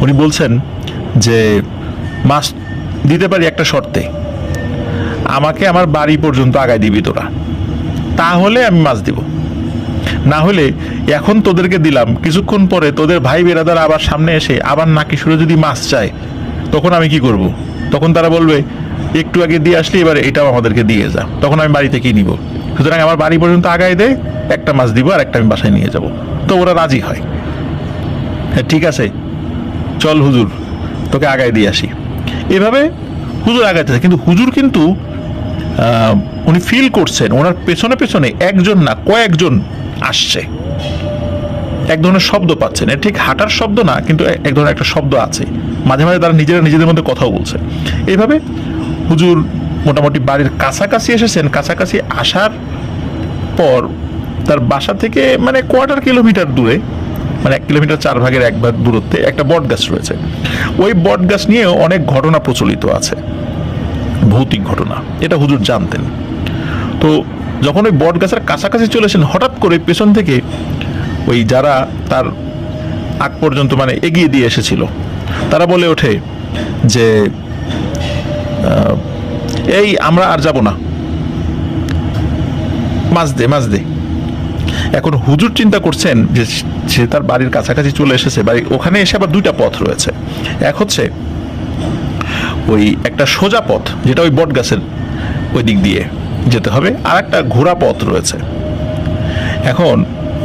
উনি বলছেন যে মাছ দিতে পারি একটা শর্তে, আমাকে আমার বাড়ি পর্যন্ত আগায় দিবি তোরা, তাহলে আমি মাছ দিব। না হলে এখন তোদেরকে দিলাম, কিছুক্ষণ পরে তোদের ভাই বেরাদার আবার সামনে এসে আবার নাকি সুরে যদি মাছ চায়, তখন আমি কি করব? তখন তারা বলবে একটু আগে দিয়ে আসলি, এবার এটাও আমাদেরকে দিয়ে যা, তখন আমি বাড়ি থেকেই নিব। সুতরাং আমার বাড়ি পর্যন্ত আগায় দে, একটা মাছ দিব আর একটা আমি বাসায় নিয়ে যাব। তো ওরা রাজি হয়, হ্যাঁ ঠিক আছে চল হুজুর, তোকে আগায় দিয়ে আসি। এভাবে হুজুর আগাইতেছে, কিন্তু হুজুর কিন্তু উনি ফিল করছেন ওনার পেছনে পেছনে একজন না কয়েকজন আসছে, এক ধরনের শব্দ পাচ্ছেন, এটা ঠিক হাঁটার শব্দ না কিন্তু এক ধরনের একটা শব্দ আছে, মাঝে মাঝে তারা নিজেদের মধ্যে কথাও বলছে। এইভাবে হুজুর মোটামুটি বাড়ির কাছাকাছি এসেছেন। কাছাকাছি আসার পর তার বাসা থেকে মানে কোয়ার্টার কিলোমিটার দূরে, মানে 1 কিলোমিটার 4 ভাগের 1 ভাগ দূরত্বে একটা বট গাছ রয়েছে। ওই বট গাছ নিয়েও অনেক ঘটনা প্রচলিত আছে, ভৌতিক ঘটনা, এটা হুজুর জানতেন। তো যখন ওই বট গাছের কাছাকাছি চলেছেন, হঠাৎ করে পেছন থেকে ওই যারা তার আগ পর্যন্ত মানে এগিয়ে দিয়ে এসেছিল তারা বলে ওঠে যে এই আমরা আর যাব না, মাছ দে। এখন হুজুর চিন্তা করছেন যে সে তার বাড়ির কাছাকাছি চলে এসেছে, বাড়ি ওখানে এসে আবার 2টা পথ রয়েছে। এক হচ্ছে ওই একটা সোজা পথ যেটা ওই বট গাছের ওই দিক দিয়ে যেতে হবে, আর একটা ঘোড়া পথ রয়েছে। এখন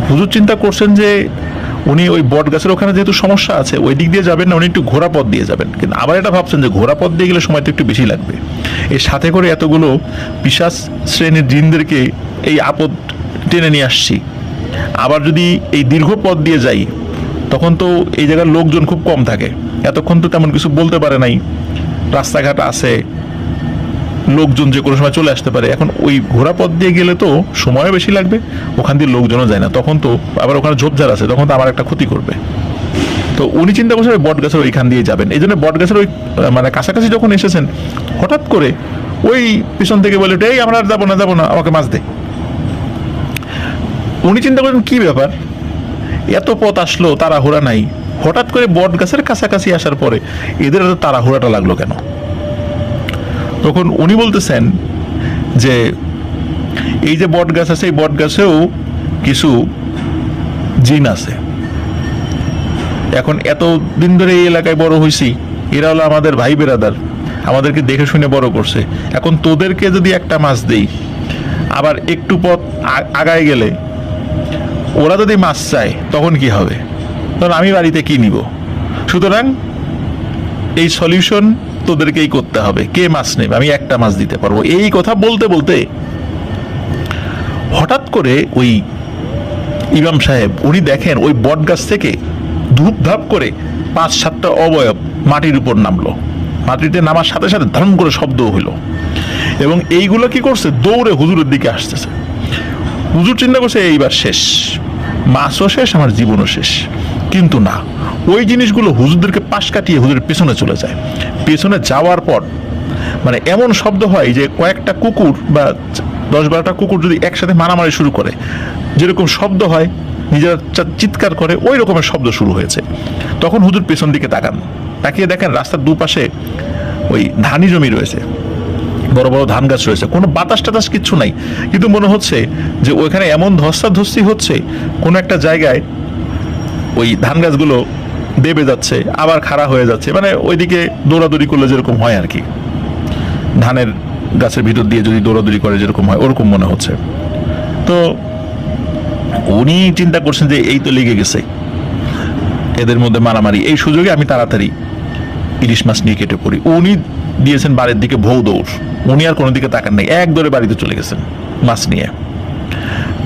হুজুর চিন্তা করছেন যে উনি ওই বট গাছের ওখানে যেহেতু সমস্যা আছে ওই দিক দিয়ে যাবেন না, উনি একটু ঘোড়া পথ দিয়ে যাবেন। কিন্তু আবার এটা ভাবছেন যে ঘোড়া পথ দিয়ে গেলে সময় তো একটু বেশি লাগবে, এর সাথে করে এতগুলো পিশাচ শ্রেণীর জিনদেরকে এই আপদ টেনে নিয়ে আসছি, আবার যদি এই দীর্ঘ পথ দিয়ে যাই তখন তো এই জায়গার লোকজন খুব কম থাকে, এতক্ষণ তো তেমন কিছু বলতে পারে নাই, রাস্তাঘাট আছে, লোকজন যে কোনো সময় চলে আসতে পারে। এখন ওই ঘোড়া পথ দিয়ে গেলে তো সময়ও বেশি লাগবে, ওখান দিয়ে লোকজনও যায় না, তখন তো আবার ওখানে ঝোপঝাড় আছে, তখন তো আমার একটা ক্ষতি করবে। তো উনি চিন্তা করছেন ওই বট গাছের ওইখান দিয়ে যাবেন। এই জন্য বট গাছের ওই মানে কাছাকাছি যখন এসেছেন হঠাৎ করে ওই পিছন থেকে বলে এই আমরা আর যাবো না, আমাকে মাছ দে। উনি চিন্তা করেন কি ব্যাপার, এত পথ আসলো, তাড়াহুড়া নাই, হঠাৎ করে বট গাছের কাছাকাছি আসার পরে এদের এত তাড়াহুড়াটা লাগলো কেন? তখন উনি বলতেছেন যে এই যে বট গাছ আছে এই বট গাছেও কিছু জিন আছে। এখন এত দিন ধরে এই এলাকায় বড় হয়েছি, এরা হলো আমাদের ভাই বেরাদার, আমাদেরকে দেখে শুনে বড় করছে। এখন তোদেরকে যদি একটা মাছ দেই, আবার একটু পথ আগায় গেলে ওরা যদি মাছ চায় তখন কি হবে? তখন আমি বাড়িতে কি নিব? সুতরাং এই সলিউশন তোদেরকেই করতে হবে, কে মাছ নেবে, আমি একটা মাছ দিতে পারবো। এই কথা বলতে বলতে হঠাৎ করে ওই ইমাম সাহেব উনি দেখেন ওই বট গাছ থেকে ধূপ ধাপ করে 5-7টা অবয়ব মাটির উপর নামলো। মাটিতে নামার সাথে সাথে ধারণ করে শব্দ হইলো, এবং এইগুলো কি করছে, দৌড়ে হুজুরের দিকে আসতেছে। হুজুর চিন্তা করছে এইবার শেষ, মাছও শেষ, আমার জীবনও শেষ। কিন্তু না, ওই জিনিসগুলো হুজুরদেরকে পাশ কাটিয়ে হুজুরের পেছনে চলে যায়। পেছনে যাওয়ার পর মানে এমন শব্দ হয় যে কয়েকটা কুকুর বা 10-12টা কুকুর যদি একসাথে মারামারি শুরু করে যেরকম শব্দ হয়, নিজেরা চিৎকার করে, ওই রকমের শব্দ শুরু হয়েছে। তখন হুজুর পেছন দিকে তাকান, তাকিয়ে দেখেন রাস্তার দুপাশে ওই ধানি জমি রয়েছে, বড় বড় ধান গাছ রয়েছে, কোনো বাতাস টাতাস কিচ্ছু নাই, কিন্তু মনে হচ্ছে যে ওইখানে এমন ধস্তাধস্তি হচ্ছে, কোনো একটা জায়গায় ওই ধান গাছগুলো দেবে যাচ্ছে আবার খাড়া হয়ে যাচ্ছে, মানে ওইদিকে দৌড়াদৌড়ি করলে যেরকম হয় আর কি, ধানের গাছের ভিতর দিয়ে যদি দৌড়াদৌড়ি করে যেরকম হয় ওরকম মনে হচ্ছে। তো উনি চিন্তা করছেন যে এই তো লেগে গেছে এদের মধ্যে মারামারি, এই সুযোগে আমি তাড়াতাড়ি ইলিশ মাছ নিয়ে কেটে পড়ি। উনি দিয়েছেন বাড়ির দিকে ভৌ দৌড়, উনি আর কোনো দিকে তাকান নেই, এক দৌড়ে বাড়িতে চলে গেছেন মাছ নিয়ে।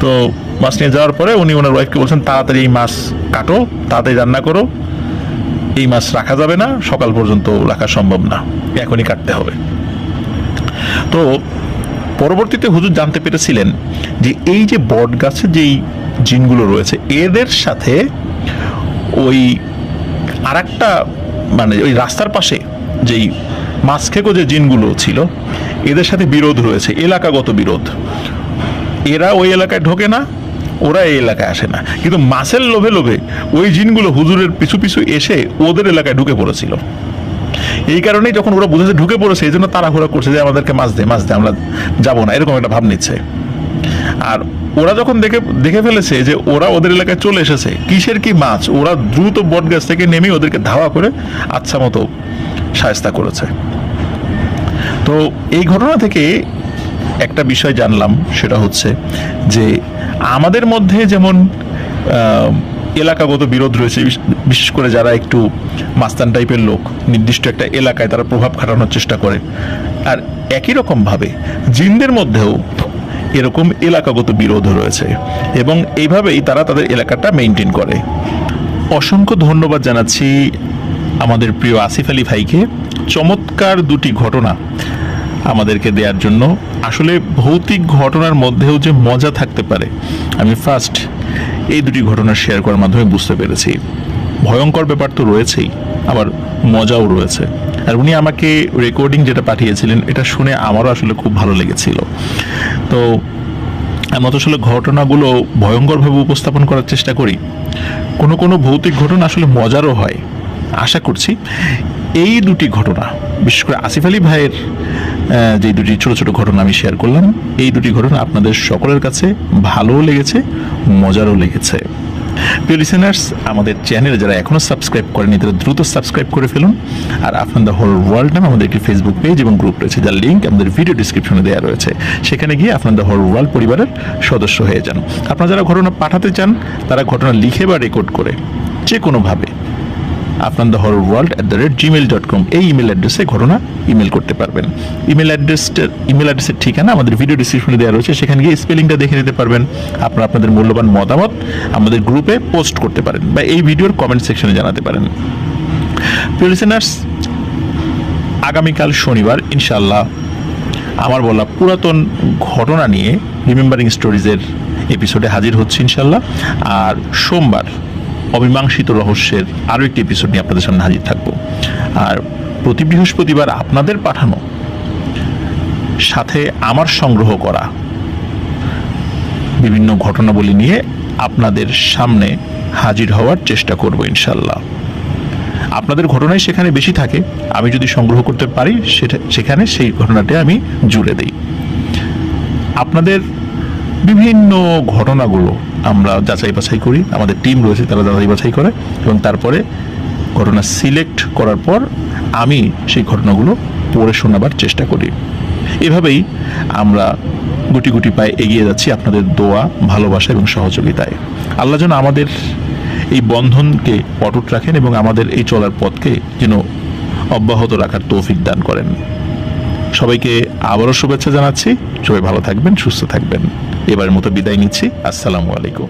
তো মাছ নিয়ে যাওয়ার পরে উনি ওনার ওয়াইফকে বলছেন তাড়াতাড়ি এই মাছ কাটো, তাড়াতাড়ি রান্না করো, এই মাছ রাখা যাবে না, সকাল পর্যন্ত রাখা সম্ভব না, এখনই কাটতে হবে। তো পরবর্তীতে হুজুর জানতে পেরেছিলেন যে এই যে বট গাছে যেই জিনগুলো রয়েছে এদের সাথে ওই আরেকটা মানে ওই রাস্তার পাশে যেই মাছ খেকো যে জিনগুলো ছিল এদের সাথে বিরোধ রয়েছে, এলাকাগত বিরোধ। এরা ওই এলাকায় ঢোকে না, ওরা এই এলাকায় আসে না, কিন্তু মাছের লোভে লোভে ওই জিনগুলো হুজুরের পিছু পিছু এসে ওদের এলাকায় ঢুকে পড়েছিল। এই কারণেই যখন ওরা বুঝেছে ঢুকে পড়েছে, এই জন্য তাড়াহুড়া করছে যে আমাদেরকে মাছ দে, আমরা যাবো না, এরকম একটা ভাব নিচ্ছে। আর ওরা যখন দেখে ফেলেছে যে ওরা ওদের এলাকায় চলে এসেছে, কিসের কি মাছ, ওরা দ্রুত বট গাছ থেকে নেমে ওদেরকে ধাওয়া করে আচ্ছা মতো শায়েস্তা করেছে। তো এই ঘটনা থেকে একটা বিষয় জানলাম, সেটা হচ্ছে যে আমাদের মধ্যে যেমন এলাকাগত বিরোধ রয়েছে, বিশেষ করে যারা একটু মাস্তান টাইপের লোক নির্দিষ্ট একটা এলাকায় তারা প্রভাব খাটানোর চেষ্টা করে, আর একই রকমভাবে জিনদের মধ্যেও এরকম এলাকাগত বিরোধ রয়েছে এবং এইভাবেই তারা তাদের এলাকাটা মেনটেন করে। অসংখ্য ধন্যবাদ জানাচ্ছি আমাদের প্রিয় আসিফ আলী ভাইকে চমৎকার দুটি ঘটনা আমাদেরকে দেওয়ার জন্য। আসলে ভৌতিক ঘটনার মধ্যেও যে মজা থাকতে পারে আমি ফার্স্ট এই দুটি ঘটনা শেয়ার করার মাধ্যমে বুঝতে পেরেছি। ভয়ঙ্কর ব্যাপার তো রয়েছেই, আবার মজাও রয়েছে। আর উনি আমাকে রেকর্ডিং যেটা পাঠিয়েছিলেন এটা শুনে আমারও আসলে খুব ভালো লেগেছিল। তো আমরা তো আসলে ঘটনাগুলো ভয়ঙ্করভাবে উপস্থাপন করার চেষ্টা করি, কোনো কোনো ভৌতিক ঘটনা আসলে মজারও হয়। আশা করছি এই দুটি ঘটনা, বিশেষ করে আসিফ আলী ভাইয়ের যে দুটি ছোট ছোট ঘটনা আমি শেয়ার করলাম, এই দুটি ঘটনা আপনাদের সকলের কাছে ভালোও লেগেছে, মজারও লেগেছে। প্রিয় লিসেনার্স, আমাদের চ্যানেলে যারা এখনো সাবস্ক্রাইব করেনি তারা দ্রুত সাবস্ক্রাইব করে ফেলুন। আর আফটার দ্য হোল ওয়ার্ল্ড নামে আমাদের একটি ফেসবুক পেজ এবং গ্রুপ রয়েছে, যার লিঙ্ক আমাদের ভিডিও ডিসক্রিপশনে দেওয়া রয়েছে। সেখানে গিয়ে আফটার দ্য হোল ওয়ার্ল্ড পরিবারের সদস্য হয়ে যান। আপনারা যারা ঘটনা পাঠাতে চান তারা ঘটনা লিখে বা রেকর্ড করে যে কোনোভাবে আপনার দ্য হরর ওয়ার্ল্ড @gmail.com এই ইমেল অ্যাড্রেসে ঘটনা ইমেল করতে পারবেন। ইমেল অ্যাড্রেসের ঠিকানা আমাদের ভিডিও ডিসক্রিপশনে দেওয়া রয়েছে, সেখানে গিয়ে স্পেলিংটা দেখে নিতে পারবেন। আপনারা আপনাদের মূল্যবান মতামত আমাদের গ্রুপে পোস্ট করতে পারেন বা এই ভিডিওর কমেন্ট সেকশনে জানাতে পারেন। প্রিয় লিসেনার্স, আগামীকাল শনিবার ইনশাআল্লাহ আমার বলা পুরাতন ঘটনা নিয়ে রিমেম্বারিং স্টোরিজের এপিসোডে হাজির হচ্ছে ইনশাআল্লাহ। আর সোমবার অমীমাংসিত রহস্যের আরও একটি এপিসোড নিয়ে আপনাদের সামনে হাজির থাকবো। আর প্রতি বৃহস্পতিবার আপনাদের পাঠানো সাথে আমার সংগ্রহ করা বিভিন্ন ঘটনাবলী নিয়ে আপনাদের সামনে হাজির হওয়ার চেষ্টা করব ইনশাল্লাহ। আপনাদের ঘটনাই সেখানে বেশি থাকে, আমি যদি সংগ্রহ করতে পারি সেখানে সেই ঘটনাটা আমি জুড়ে দিই। আপনাদের বিভিন্ন ঘটনাগুলো আমরা যাচাই বাছাই করি, আমাদের টিম রয়েছে তারা যাচাই বাছাই করে এবং তারপরে ঘটনা সিলেক্ট করার পর আমি সেই ঘটনাগুলো পড়ে শোনাবার চেষ্টা করি। এভাবেই আমরা গুটি গুটি পায়ে এগিয়ে যাচ্ছি আপনাদের দোয়া, ভালোবাসা এবং সহযোগিতায়। আল্লাহ যেন আমাদের এই বন্ধনকে অটুট রাখেন এবং আমাদের এই চলার পথকে যেন অব্যাহত রাখার তৌফিক দান করেন। সবাইকে আবারও শুভেচ্ছা জানাচ্ছি। সবাই ভালো থাকবেন, সুস্থ থাকবেন। এবারের মতো বিদায় নিচ্ছি। আসসালামু আলাইকুম।